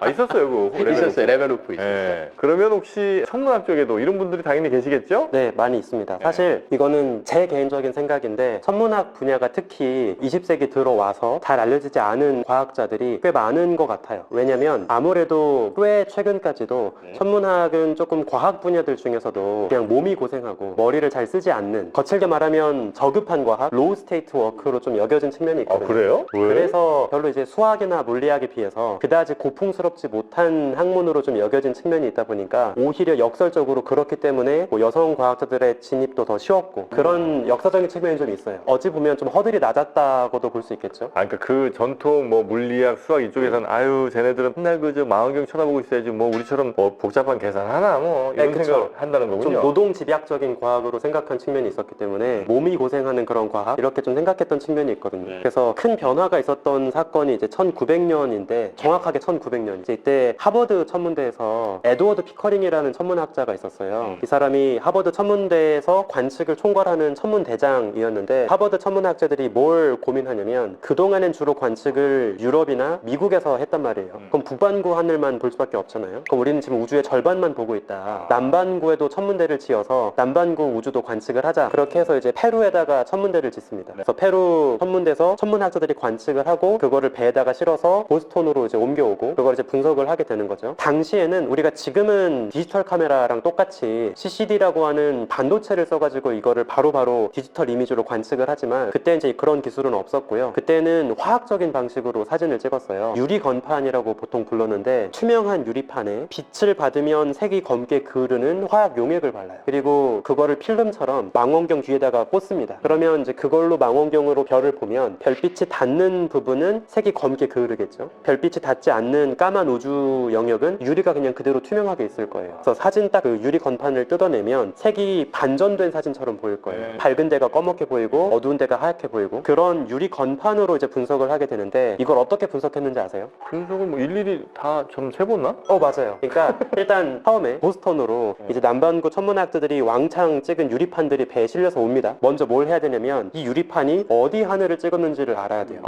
아, 있었어요, 그 레베노프. 있었어요. 레벤 호프 있었어요. 예. 그러면 혹시 천문학 쪽에도 이런 분들이 당연히 계시겠죠? 네, 많이 있습니다. 사실 이거는 제 개인적인 생각인데 천문학 분야가 특히 과학자들이 20세기 들어와서 잘 알려지지 않은 과학자들이 꽤 많은 것 같아요. 왜냐면 아무래도 꽤 최근까지도 천문학은 조금 과학 분야들 중에서도 그냥 몸이 고생하고 머리를 잘 쓰지 않는, 거칠게 말하면 저급한 과학, 로우 스테이트 워크로 좀 여겨진 측면이 있거든요. 그래요? 왜? 그래서 별로 이제 수학이나 물리학에 비해서 그다지 고풍스럽지 못한 학문으로 좀 여겨진 측면이 있다 보니까 오히려 역설적으로 그렇기 때문에 뭐 여성 과학자들의 진입도 더 쉬웠고 그런 역사적인 측면이 좀 있어요. 어찌 보면 좀 허들이 낮았다고도 볼 수 있겠죠. 그러니까 그 전통 뭐 물리학, 수학 이쪽에서는 아유 쟤네들은 맨날 그저 망원경 쳐다보고 있어야지 뭐 우리처럼 뭐 복잡한 계산하나 뭐 이런 그쵸. 생각을 한다는 좀 거군요. 노동 집약적인 과학으로 생각한 측면이 있었기 때문에 몸이 고생하는 그런 과학 이렇게 좀 생각했던 측면이 있거든요. 그래서 큰 변화가 있었던 사건이 이제 1900년인데 정확하게 1900년 이때 하버드 천문대에서 에드워드 피커링이라는 천문학자가 있었어요. 이 사람이 하버드 천문대에서 관측을 총괄하는 천문대장이었는데 하버드 천문학자들이 뭘 고민하냐면 그동안엔 주로 관측을 유럽이나 미국에서 했단 말이에요. 그럼 북반구 하늘만 볼 수밖에 없잖아요. 그럼 우리는 지금 우주의 절반만 보고 있다. 남반구에도 천문대를 지어서 남반구 우주도 관측을 하자. 그렇게 해서 이제 페루에다가 천문대를 짓습니다. 그래서 페루 천문대에서 천문학자들이 관측을 하고 그거를 배에다가 실어서 보스톤으로 이제 옮겨오고 그걸 이제 분석을 하게 되는 거죠. 당시에는 우리가 지금은 디지털 카메라랑 똑같이 CCD라고 하는 반도체를 써가지고 이거를 바로바로 디지털 이미지로 관측을 하지만 그때 이제 그런 기술은 없었고요. 그때는 화학적인 방식으로 사진을 찍었어요. 유리 건판이라고 보통 불렀는데 투명한 유리판에 빛을 받으면 색이 검게 그르는 화학 용액을 발라요. 그리고 그거를 필름처럼 망원경 뒤에다가 꽂습니다. 그러면 이제 그걸로 망원경으로 별을 보면 별빛이 닿는 부분은 색이 검게 그르겠죠. 별빛이 닿지 않는 까만 우주 영역은 유리가 그냥 그대로 투명하게 있을 거예요. 그래서 사진 딱 그 유리 건판을 뜯어내면 색이 반전된 사진처럼 보일 거예요. 밝은 데가 검게 보이고 어두운 데가 하얗게 보이고 그런 유리 건판으로 이제 분석을 하게 되는데 이걸 어떻게 분석했는지 아세요? 분석을 뭐 일일이 다 좀 세봤나? 맞아요. 그러니까 일단 처음에 보스턴으로 이제 남반구 천문학자들이 왕창 찍은 유리판들이 배에 실려서 옵니다. 먼저 뭘 해야 되냐면 이 유리판이 어디 하늘을 찍었는지를 알아야 돼요.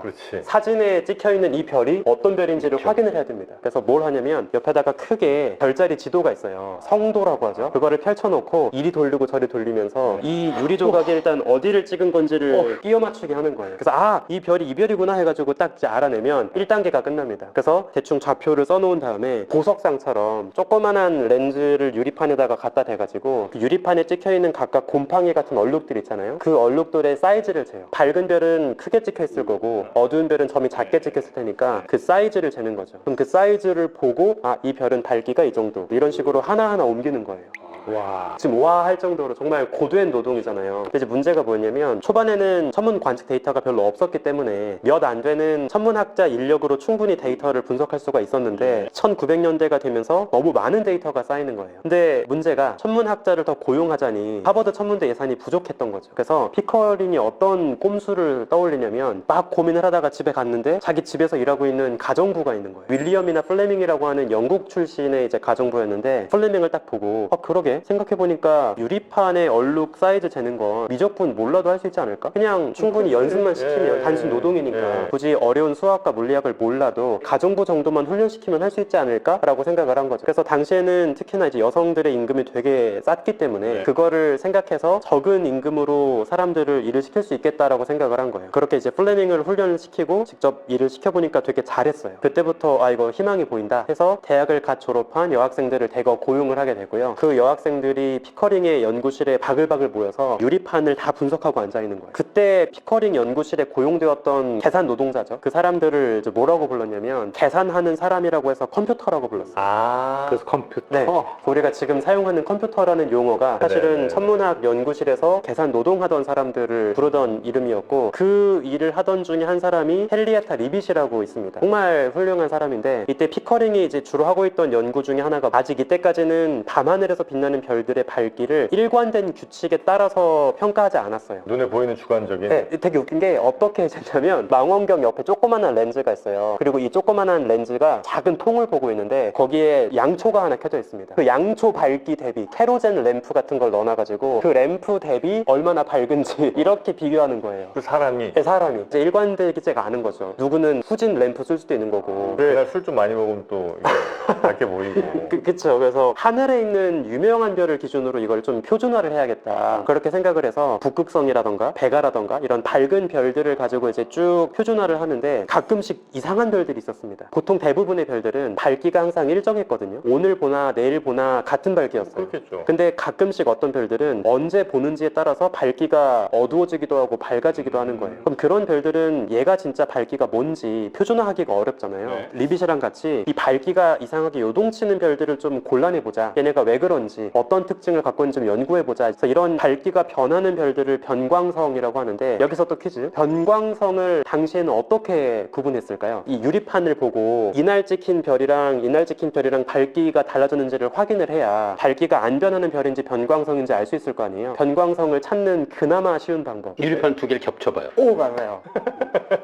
그렇지. 사진에 찍혀있는 이 별이 어떤 별인지를 확인을 해야 됩니다. 그래서 뭘 하냐면 옆에다가 크게 별자리 지도가 있어요. 성도라고 하죠. 그거를 펼쳐놓고 이리 돌리고 저리 돌리면서 이 유리 조각이 일단 어디를 찍은 건지를 끼워 맞추게 하는 거예요. 그래서 이 별이 이 별이구나 해가지고 딱 이제 알아내면 1단계가 끝납니다. 그래서 대충 좌표를 써놓은 다음에 보석상처럼 조그만한 렌즈를 유리판에다가 갖다 대가지고 그 유리판에 찍혀있는 각각 곰팡이 같은 얼룩들 있잖아요. 그 얼룩들의 사이즈를 재요. 밝은 별은 크게 찍혀있을 거고 어두운 별은 점이 작게 찍혔을 테니까 그 사이즈를 재는 거죠. 그럼 그 사이즈를 보고 이 별은 밝기가 이 정도 이런 식으로 하나하나 옮기는 거예요. 와, 지금 와 할 정도로 정말 고된 노동이잖아요. 근데 이제 문제가 뭐냐면 초반에는 천문 관측 데이터가 별로 없었기 때문에 몇 안 되는 천문학자 인력으로 충분히 데이터를 분석할 수가 있었는데 1900년대가 되면서 너무 많은 데이터가 쌓이는 거예요. 근데 문제가 천문학자를 더 고용하자니 하버드 천문대 예산이 부족했던 거죠. 그래서 피커링이 어떤 꼼수를 떠올리냐면 막 고민을 하다가 집에 갔는데 자기 집에서 일하고 있는 가정부가 있는 거예요. 윌리엄이나 플레밍이라고 하는 영국 출신의 이제 가정부였는데 플레밍을 딱 보고 그러게 생각해보니까 유리판에 얼룩 사이즈 재는 건 미적분 몰라도 할 수 있지 않을까? 그냥 충분히 연습만 시키면 단순 노동이니까 굳이 어려운 수학과 물리학을 몰라도 가정부 정도만 훈련시키면 할 수 있지 않을까? 라고 생각을 한 거죠. 그래서 당시에는 특히나 이제 여성들의 임금이 되게 쌌기 때문에 그거를 생각해서 적은 임금으로 사람들을 일을 시킬 수 있겠다라고 생각을 한 거예요. 그렇게 이제 플레밍을 훈련을 시키고 직접 일을 시켜보니까 되게 잘했어요. 그때부터 이거 희망이 보인다 해서 대학을 갓 졸업한 여학생들을 대거 고용을 하게 되고요. 그 여학생들이 피커링의 연구실에 바글바글 모여서 유리판을 다 분석하고 앉아있는 거예요. 그때 피커링 연구실에 고용되었던 계산 노동자죠. 그 사람들을 이제 뭐라고 불렀냐면 계산하는 사람이라고 해서 컴퓨터라고 불렀어요. 그래서 컴퓨터. 네. 우리가 지금 사용하는 컴퓨터라는 용어가 사실은 천문학 연구실에서 계산 노동하던 사람들을 부르던 이름이었고 그 일을 하던 중에 한 사람이 헨리에타 리빗이라고 있습니다. 정말 훌륭한 사람인데 이때 피커링이 이제 주로 하고 있던 연구 중에 하나가 아직 이때까지는 밤하늘에서 빛나는 별들의 밝기를 일관된 규칙에 따라서 평가하지 않았어요. 눈에 보이는 주관적인. 네, 되게 웃긴 게 어떻게 했냐면 망원경 옆에 조그만한 렌즈가 있어요. 그리고 이 조그만한 렌즈가 작은 통을 보고 있는데 거기에 양초가 하나 켜져 있습니다. 그 양초 밝기 대비 캐로젠 램프 같은 걸 넣어놔가지고 그 램프 대비 얼마나 밝은지 이렇게 비교하는 거예요. 그 사람이. 네, 사람이 이제 일관되지가 않은 거죠. 누구는 후진 램프 쓸 수도 있는 거고. 내가 술 좀 많이 먹으면 또 이게 밝게 보이고. 그쵸. 그래서 하늘에 있는 유명한 특정한 별을 기준으로 이걸 좀 표준화를 해야겠다. 그렇게 생각을 해서 북극성이라던가 베가라던가 이런 밝은 별들을 가지고 이제 쭉 표준화를 하는데 가끔씩 이상한 별들이 있었습니다. 보통 대부분의 별들은 밝기가 항상 일정했거든요. 오늘 보나 내일 보나 같은 밝기였어요. 그렇겠죠. 근데 가끔씩 어떤 별들은 언제 보는지에 따라서 밝기가 어두워지기도 하고 밝아지기도 하는 거예요. 그럼 그런 별들은 얘가 진짜 밝기가 뭔지 표준화하기가 어렵잖아요. 네. 리빗이랑 같이 이 밝기가 이상하게 요동치는 별들을 좀 골라내보자. 얘네가 왜 그런지 어떤 특징을 갖고 있는지 좀 연구해보자. 그래서 이런 밝기가 변하는 별들을 변광성이라고 하는데 여기서 또 퀴즈. 변광성을 당시에는 어떻게 구분했을까요? 이 유리판을 보고 이날 찍힌 별이랑 이날 찍힌 별이랑 밝기가 달라졌는지를 확인을 해야 밝기가 안 변하는 별인지 변광성인지 알 수 있을 거 아니에요. 변광성을 찾는 그나마 쉬운 방법. 유리판 두 개를 겹쳐봐요. 오, 맞아요.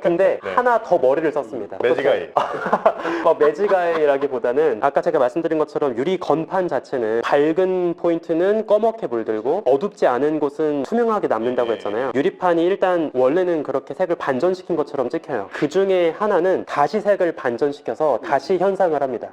근데 네. 하나 더 머리를 썼습니다. 매지가이. 매지가이라기보다는 아까 제가 말씀드린 것처럼 유리 건판 자체는 밝은 포인트는 검게 물들고 어둡지 않은 곳은 투명하게 남는다고 했잖아요. 유리판이 일단 원래는 그렇게 색을 반전시킨 것처럼 찍혀요. 그 중에 하나는 다시 색을 반전시켜서 다시 현상을 합니다.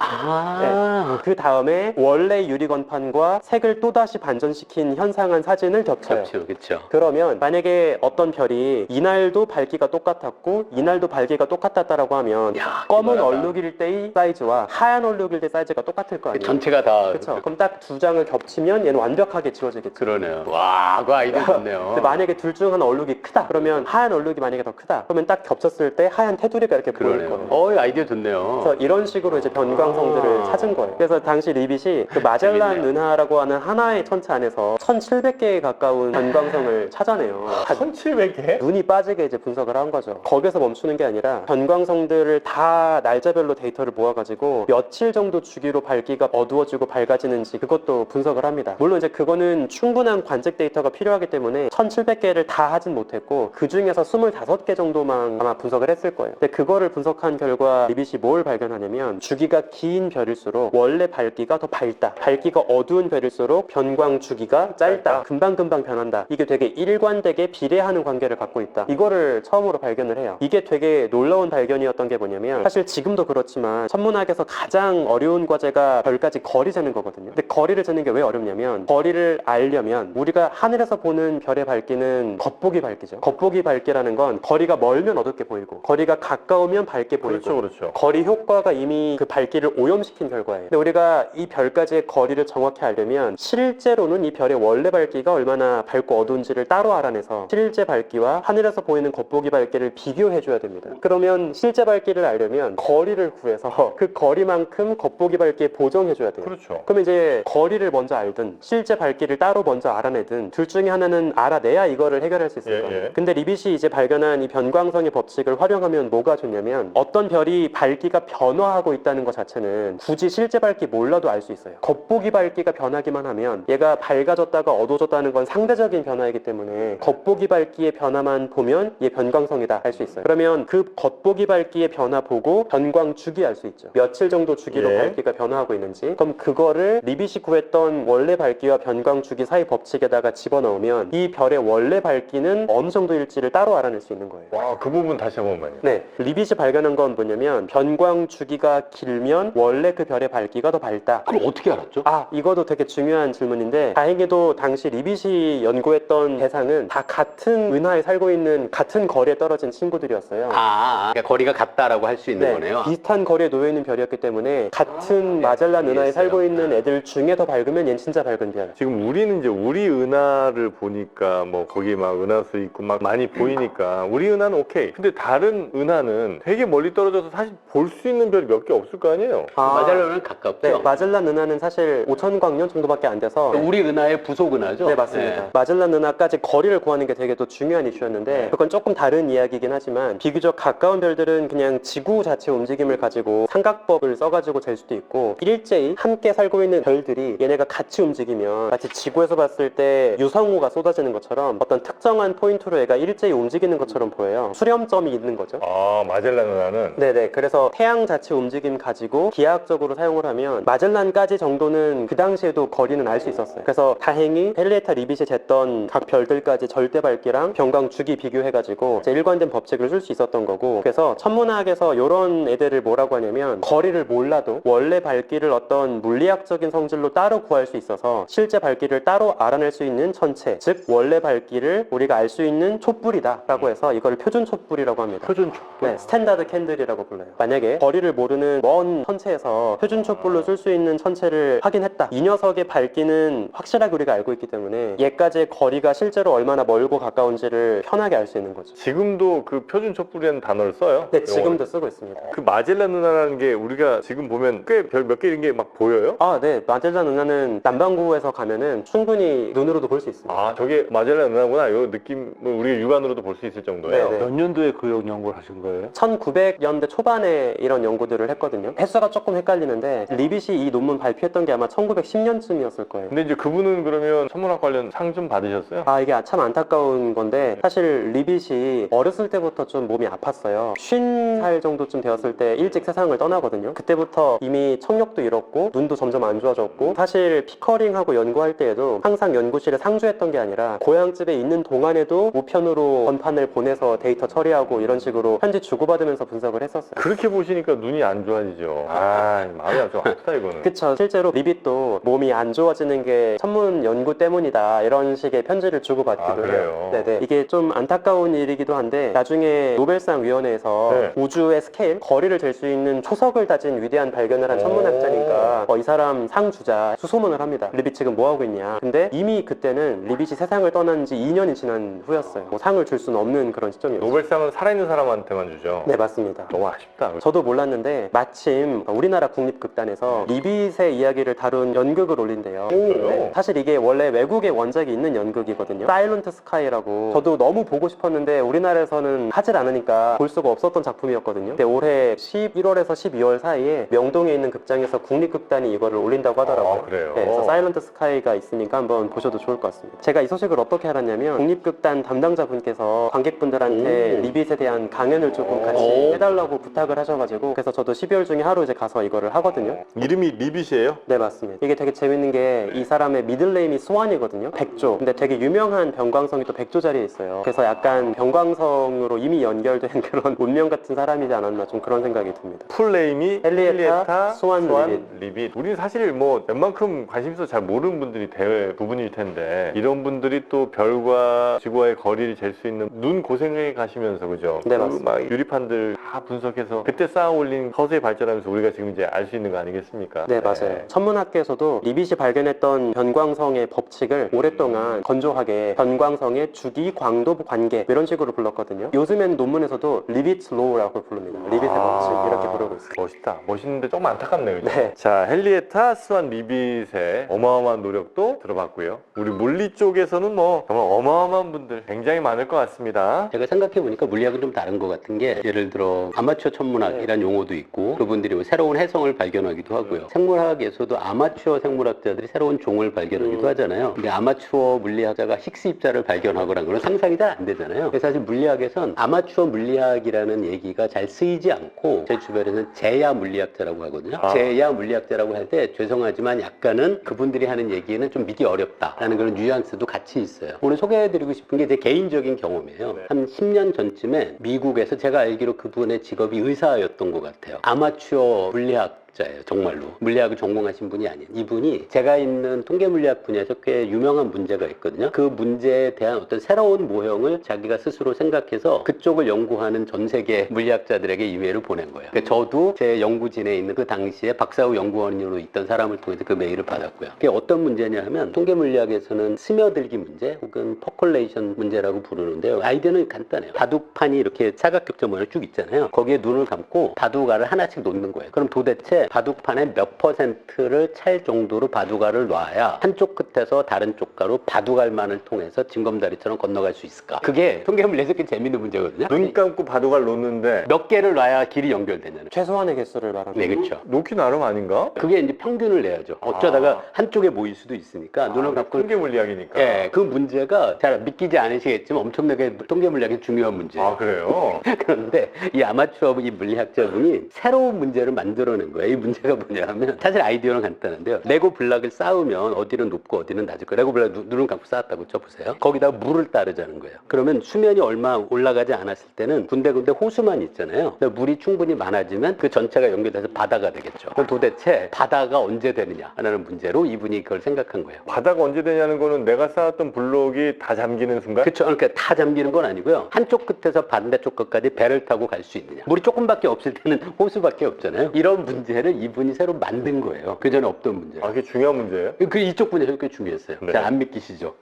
그 다음에 원래 유리 건판과 색을 또다시 반전시킨 현상한 사진을 겹쳐요. 그렇죠. 그러면 만약에 어떤 별이 이날도 밝기가 똑같았고 이날도 밝기가 똑같았다라고 하면 야, 검은 이거하다. 얼룩일 때의 사이즈와 하얀 얼룩일 때 사이즈가 똑같을 거 아니에요. 전체가 다 그렇죠. 그럼 딱 두 장을 겹치면 얘는 완벽하게 지워지겠죠. 그러네요. 와, 그 아이디어 좋네요. 근데 만약에 둘 중 하나 얼룩이 크다 그러면 하얀 얼룩이 만약에 더 크다 그러면 딱 겹쳤을 때 하얀 테두리가 이렇게 보일 그러네요. 거예요. 이 아이디어 좋네요. 그래서 이런 식으로 이제 변광성들을 찾은 거예요. 그래서 당시 리빗이 그 마젤란 재밌네요. 은하라고 하는 하나의 천체 안에서 1700개에 가까운 변광성을 찾아내요. 1700개? 눈이 빠지게 이제 분석을 한 거죠. 거기서 멈추는 게 아니라 변광성들을 다 날짜별로 데이터를 모아가지고 며칠 정도 주기로 밝기가 어두워지고 밝아지는지 그것도 분석을 합니다. 물론 이제 그거는 충분한 관측 데이터가 필요하기 때문에 1700개를 다 하진 못했고 그 중에서 25개 정도만 아마 분석을 했을 거예요. 근데 그거를 분석한 결과 리빗이 뭘 발견하냐면 주기가 긴 별일수록 원래 밝기가 더 밝다. 밝기가 어두운 별일수록 변광 주기가 짧다. 금방금방 변한다. 이게 되게 일관되게 비례하는 관계를 갖고 있다. 이거를 처음으로 발견을 해요. 이게 되게 놀라운 발견이었던 게 뭐냐면 사실 지금도 그렇지만 천문학에서 가장 어려운 과제가 별까지 거리 재는 거거든요. 근데 거리를 재는 게 왜 어렵냐면 거리를 알려면 우리가 하늘에서 보는 별의 밝기는 겉보기 밝기죠. 겉보기 밝기라는 건 거리가 멀면 어둡게 보이고 거리가 가까우면 밝게 보이고 그렇죠. 거리 효과가 이미 그 밝기를 오염시킨 결과예요. 근데 우리가 이 별까지의 거리를 정확히 알려면 실제로는 이 별의 원래 밝기가 얼마나 밝고 어두운지를 따로 알아내서 실제 밝기와 하늘에서 보이는 겉보기 밝기를 비교해 줘야 됩니다. 그러면 실제 밝기를 알려면 거리를 구해서 그 거리만큼 겉보기 밝기에 보정해 줘야 돼요. 그렇죠. 그럼 이제 거리를 먼저 알든 실제 밝기를 따로 먼저 알아내든 둘 중에 하나는 알아내야 이거를 해결할 수 있을 거예요. 예. 근데 리빗이 이제 발견한 이 변광성의 법칙을 활용하면 뭐가 좋냐면 어떤 별이 밝기가 변화하고 있다는 것 자체는 굳이 실제 밝기 몰라도 알 수 있어요. 겉보기 밝기가 변하기만 하면 얘가 밝아졌다가 어두워졌다는 건 상대적인 변화이기 때문에 겉보기 밝기의 변화만 보면 얘 변광성이다 할 수 있어요. 그러면 그 겉보기 밝기의 변화 보고 변광 주기 알 수 있죠. 며칠 정도 주기로 예. 밝기가 변화하고 있는지. 그럼 그거를 리빗이 구했던 원래 밝기와 변광 주기 사이 법칙에다가 집어넣으면 이 별의 원래 밝기는 어느 정도일지를 따로 알아낼 수 있는 거예요. 와, 그 부분 다시 한번 봐요. 네, 리빗이 발견한 건 뭐냐면 변광 주기가 길면 원래 그 별의 밝기가 더 밝다. 그럼 어떻게 알았죠? 이것도 되게 중요한 질문인데 다행히도 당시 리빗이 연구했던 대상은 다 같은 은하에 살고 있는 같은 거리에 떨어진 친구들이었어요. 그러니까 거리가 같다라고 할 수 있는 거네요. 비슷한 거리에 놓여 있는 별이었기 때문에 같은 마젤란 은하에 이해했어요. 살고 있는 애들 중에 더 밝으면 얘는 진짜 밝은 별. 지금 우리는 이제 우리 은하를 보니까 뭐 거기 막 은하수 있고 막 많이 보이니까 우리 은하는 오케이. 근데 다른 은하는 되게 멀리 떨어져서 사실 볼 수 있는 별이 몇 개 없을 거 아니에요? 마젤란은 가깝죠. 네, 마젤란 은하는 사실 5,000광년 정도밖에 안 돼서 우리 은하의 부속 은하죠. 네, 맞습니다. 마젤란 은하까지 거리를 구하는 게 되게 또 중요한 이슈였는데 그건 조금 다른 이야기이긴 하지만 비교적 가까운 별들은 그냥 지구 자체 움직임을 가지고 삼각법을 써가지고 잴 수도 있고 일제히 함께 살고 있는 별들이 얘네가 같이 움직이면 마치 지구에서 봤을 때 유성우가 쏟아지는 것처럼 어떤 특정한 포인트로 얘가 일제히 움직이는 것처럼 보여요. 수렴점이 있는 거죠. 마젤란 은하는 네네. 그래서 태양 자체 움직임 가지고 기하학적으로 사용을 하면 마젤란까지 정도는 그 당시에도 거리는 알 수 있었어요. 그래서 다행히 헨리에타 리빗이 쟀던 각 별들까지 절대 밝기랑 변광 주기 비교해가지고 이제 일관된 법칙을 쓸 수 있었던 거고 그래서 천문학에서 이런 애들을 뭐라고 하냐면 거리를 몰라도 원래 밝기를 어떤 물리학적인 성질로 따로 구할 구할 수 있어서 실제 밝기를 따로 알아낼 수 있는 천체, 즉 원래 밝기를 우리가 알 수 있는 촛불이다라고 해서 이걸 표준 촛불이라고 합니다. 표준 촛불. 네, 스탠다드 캔들이라고 불러요. 만약에 거리를 모르는 먼 천체에서 표준 촛불로 쓸 수 있는 천체를 확인했다. 이 녀석의 밝기는 확실하게 우리가 알고 있기 때문에 얘까지의 거리가 실제로 얼마나 멀고 가까운지를 편하게 알 수 있는 거죠. 지금도 그 표준 촛불이라는 단어를 써요? 네, 지금도 쓰고 있습니다. 그 마젤란 은하라는 게 우리가 지금 보면 꽤 별 몇 개 이런 게 막 보여요? 아, 네. 마젤란 은하는 남반구에서 가면은 충분히 눈으로도 볼 수 있습니다. 아, 저게 마젤란 은하구나. 요 느낌 우리가 육안으로도 볼 수 있을 정도예요. 네, 네. 몇 년도에 그 연구를 하신 거예요? 1900년대 초반에 이런 연구들을 했거든요. 횟수가 조금 헷갈리는데 리빗이 이 논문 발표했던 게 아마 1910년쯤이었을 거예요. 근데 이제 그분은 그러면 천문학 관련 상 좀 받으셨어요? 아, 이게 참 안타까운 건데 사실 리빗이 어렸을 때부터 좀 몸이 아팠어요. 50살 정도쯤 되었을 때 일찍 세상을 떠나거든요. 그때부터 이미 청력도 잃었고 눈도 점점 안 좋아졌고 사실 피커링하고 연구할 때에도 항상 연구실에 상주했던 게 아니라 고향집에 있는 동안에도 우편으로 번판을 보내서 데이터 처리하고 이런 식으로 편지 주고받으면서 분석을 했었어요. 그렇게 보시니까 눈이 안 좋아지죠. 아, 마음이 좀 아프다 이거는. 그쵸. 실제로 리빗도 몸이 안 좋아지는 게 천문 연구 때문이다 이런 식의 편지를 주고받기도 아, 그래요? 해요. 네네. 이게 좀 안타까운 일이기도 한데 나중에 노벨상 위원회에서 네. 우주의 스케일, 거리를 잴 수 있는 초석을 다진 위대한 발견을 한 천문학자니까 이 사람 상 주자 수소문을 합니다. 리빗 지금 뭐 하고 있냐. 근데 이미 그때는 리빗이 세상을 떠난 지 2년이 지난 후였어요. 뭐 상을 줄 수는 없는 그런 시점이었어요. 노벨상은 살아있는 사람한테만 주죠. 네, 맞습니다. 너무 아쉽다. 저도 몰랐는데 마침 우리나라 국립극단에서 리빗의 이야기를 다룬 연극을 올린대요. 네. 사실 이게 원래 외국에 원작이 있는 연극이거든요. 사일런트 스카이라고 저도 너무 보고 싶었는데 우리나라에서는 하질 않으니까 볼 수가 없었던 작품이었거든요. 근데 올해 11월에서 12월 사이에 명동에 있는 극장에서 국립극단이 이거를 올린다고 하더라고요. 아, 그래요? 네, 그래서 사일런트 스카이가 있으니까 한번 보셔도 좋을 것 같습니다. 제가 이 소식을 어떻게 알았냐면 국립극단 담당자분께서 관객분들한테 리빗에 대한 강연을 조금 같이 해달라고 부탁을 하셔가지고 그래서 저도 12월 중에 하루 이제 가서 이거를 하거든요. 이름이 리빗이에요? 네, 맞습니다. 이게 되게 재밌는 게 이 사람의 미들네임이 스완이거든요. 백조. 근데 되게 유명한 병광성이 또 백조 자리에 있어요. 그래서 약간 병광성으로 이미 연결된 그런 운명 같은 사람이지 않았나 좀 그런 생각이 듭니다. 풀네임이 헨리에타 스완 리빗. 우리는 사실 뭐 웬만큼 관심 있어서 잘 모르는 분들이 대부분일 텐데 이런 분들이 또 별과 지구와의 거리를 잴 수 있는 눈 고생해 가시면서 그죠? 네, 그 맞습니다. 막 유리판들 다 분석해서 그때 쌓아 올린 서서히 발전하면서 우리가 지금 이제 알 수 있는 거 아니겠습니까? 네, 맞아요. 천문학계에서도 리빗이 발견했던 변광성의 법칙을 오랫동안 건조하게 변광성의 주기 광도 관계 이런 식으로 불렀거든요. 요즘엔 논문에서도 리빗 로우라고 부릅니다. 리빗의 법칙 이렇게 부르고 있어요. 멋있다. 멋있는데 조금 안타깝네요. 그죠? 네. 자, 헨리에타 스완 리빗의 어마어마한 노력도 들어봤고요. 우리 물리 쪽에서는 뭐 정말 어마어마한 분들 굉장히 많을 것 같습니다. 제가 생각해보니까 물리학은 좀 다른 것 같은 게 예를 들어 아마추어 천문학이라는 용어도 있고 그분들이 뭐 새로운 해성을 발견하기도 하고요. 생물학에서도 아마추어 생물학자들이 새로운 종을 발견하기도 하잖아요. 근데 아마추어 물리학자가 힉스 입자를 발견하거나 그런 상상이 잘 안 되잖아요. 그래서 사실 물리학에선 아마추어 물리학이라는 얘기가 잘 쓰이지 않고 제 주변에서는 제야 물리학자라고 하거든요. 제야 물리학자라고 할 때 죄송하지만 약간은 그분들이 하는 얘기는 좀 믿기 어렵다라는 그런 뉘앙스도 같이 있어요. 오늘 소개해드리고 싶은 게 제 개인적인 경험이에요. 한 10년 전쯤에 미국에서 제가 알기로 그분의 직업이 의사였던 것 같아요. 아마추어 물리학 자예요. 정말로 물리학을 전공하신 분이 아닌 이분이 제가 있는 통계물리학 분야에서 꽤 유명한 문제가 있거든요. 그 문제에 대한 어떤 새로운 모형을 자기가 스스로 생각해서 그쪽을 연구하는 전 세계 물리학자들에게 이메일을 보낸 거예요. 그러니까 저도 제 연구진에 있는 그 당시에 박사후 연구원으로 있던 사람을 통해서 그 메일을 받았고요. 그게 어떤 문제냐 하면 통계물리학에서는 스며들기 문제 혹은 퍼콜레이션 문제라고 부르는데요. 아이디어는 간단해요. 바둑판이 이렇게 사각격자 모양 쭉 있잖아요. 거기에 눈을 감고 바둑알을 하나씩 놓는 거예요. 그럼 도대체 바둑판의 몇 퍼센트를 찰 정도로 바둑알을 놔야 한쪽 끝에서 다른 쪽가로 바둑알만을 통해서 징검다리처럼 건너갈 수 있을까? 그게 통계물리에서 꽤 재밌는 문제거든요. 눈 감고 바둑알 놓는데 몇 개를 놔야 길이 연결되냐는. 최소한의 개수를 말하는 네, 그렇죠. 놓기 나름 아닌가? 그게 이제 평균을 내야죠. 어쩌다가 한쪽에 모일 수도 있으니까 눈을 감고. 통계 물리학이니까. 예, 그 문제가 잘 믿기지 않으시겠지만 엄청나게 통계물리학의 중요한 문제예요. 아, 그래요? 그런데 이 아마추어 이 물리학자분이 새로운 문제를 만들어낸 거예요. 이 문제가 뭐냐면 사실 아이디어는 간단한데요. 레고 블락을 쌓으면 어디는 높고 어디는 낮을 거예요. 레고 블락 눈을 감고 쌓았다고 쳐보세요. 거기다가 물을 따르자는 거예요. 그러면 수면이 얼마 올라가지 않았을 때는 군데군데 호수만 있잖아요. 그러니까 물이 충분히 많아지면 그 전체가 연결돼서 바다가 되겠죠. 그럼 도대체 바다가 언제 되느냐라는 문제로 이분이 그걸 생각한 거예요. 바다가 언제 되냐는 거는 내가 쌓았던 블록이 다 잠기는 순간? 그렇죠. 그러니까 다 잠기는 건 아니고요. 한쪽 끝에서 반대쪽 끝까지 배를 타고 갈 수 있느냐. 물이 조금밖에 없을 때는 호수밖에 없잖아요. 이런 문제를 이분이 새로 만든 거예요. 그 전에 없던 문제. 아, 그게 중요한 문제예요? 그 이쪽 분야에서 꽤 중요했어요. 네. 잘 안 믿기시죠?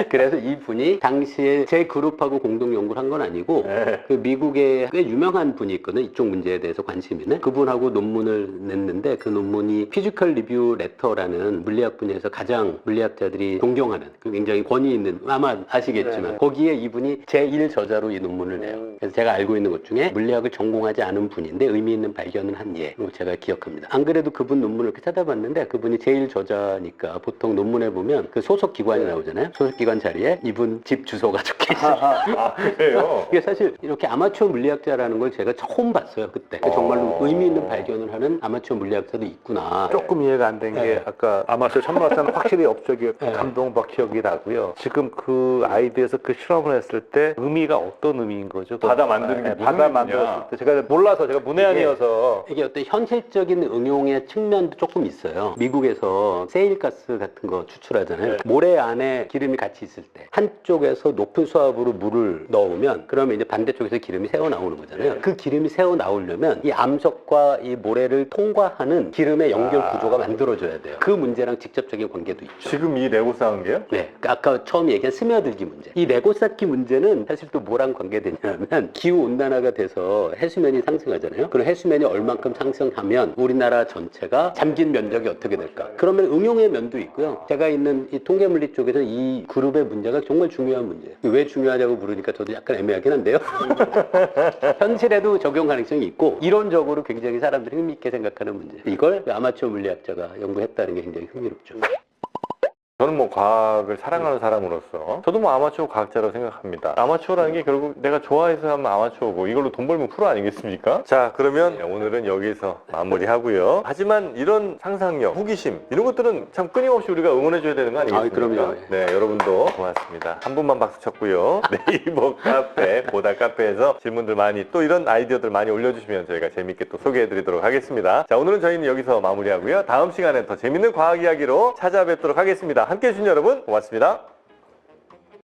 그래서 이분이 당시에 제 그룹하고 공동 연구를 한 건 아니고 네. 그 미국에 꽤 유명한 분이 있거든요. 이쪽 문제에 대해서 관심 있는 그분하고 논문을 냈는데 그 논문이 피지컬 리뷰 레터라는 물리학 분야에서 가장 물리학자들이 존경하는 그 굉장히 권위 있는 아마 아시겠지만 네. 거기에 이분이 제1 저자로 이 논문을 내요. 그래서 제가 알고 있는 것 중에 물리학을 전공하지 않은 분인데 의미 있는 발견을 한 예로 제가 기억합니다. 안 그래도 그분 논문을 이렇게 찾아봤는데 그분이 제1 저자니까 보통 논문에 보면 그 소속 기관이 나오잖아요. 소속 기관 자리에 이분 집 주소가 적혀 있어요. 아, 그래요? 이게 사실 이렇게 아마추어 물리학자라는 걸 제가 처음 봤어요. 그때 정말로 의미 있는 발견을 하는 아마추어 물리학자도 있구나. 조금 이해가 안 된 게 네. 아까 아마추어 천문학자는 확실히 업적이 네. 감동받 기억이 나고요. 지금 그 아이디어에서 그 실험을 했을 때 의미가 어떤 의미인 거죠? 바다 만드는 게 네, 무슨 바다 의미냐? 만들었을 때 제가 몰라서 제가 문외한이어서 이게 어떤 현실적인 응용의 측면도 조금 있어요. 미국에서 세일가스 같은 거 추출하잖아요. 네. 모래 안에 기름이 같이 있을 때 한쪽에서 높은 수압으로 물을 넣으면 그러면 이제 반대쪽에서 기름이 새어 나오는 거잖아요. 그 기름이 새어 나오려면 이 암석과 이 모래를 통과하는 기름의 연결 구조가 만들어져야 돼요. 그 문제랑 직접적인 관계도 있죠. 지금 이 레고 쌓은 게요? 네, 아까 처음 얘기한 스며들기 문제. 이 레고 쌓기 문제는 사실 또 뭐랑 관계되냐면 기후 온난화가 돼서 해수면이 상승하잖아요. 그럼 해수면이 얼만큼 상승하면 우리나라 전체가 잠긴 면적이 어떻게 될까? 그러면 응용의 면도 있고요. 제가 있는 이 통계물리 쪽에서 이 그룹의 문제가 정말 중요한 문제예요. 왜 중요하냐고 물으니까 저도 약간 애매하긴 한데요. 현실에도 적용 가능성이 있고 이론적으로 굉장히 사람들이 흥미있게 생각하는 문제. 이걸 아마추어 물리학자가 연구했다는 게 굉장히 흥미롭죠. 저는 뭐 과학을 사랑하는 사람으로서 저도 뭐 아마추어 과학자라고 생각합니다. 아마추어라는 게 결국 내가 좋아해서 하면 아마추어고 이걸로 돈 벌면 프로 아니겠습니까? 자, 그러면 오늘은 여기서 마무리하고요. 하지만 이런 상상력, 호기심 이런 것들은 참 끊임없이 우리가 응원해줘야 되는 거 아니겠습니까? 그럼요. 네, 여러분도 고맙습니다. 한 분만 박수 쳤고요. 네이버 카페, 보다 카페에서 질문들 많이 또 이런 아이디어들 많이 올려주시면 저희가 재밌게 또 소개해드리도록 하겠습니다. 자, 오늘은 저희는 여기서 마무리하고요. 다음 시간에 더 재밌는 과학 이야기로 찾아뵙도록 하겠습니다. 함께해 주신 여러분 고맙습니다.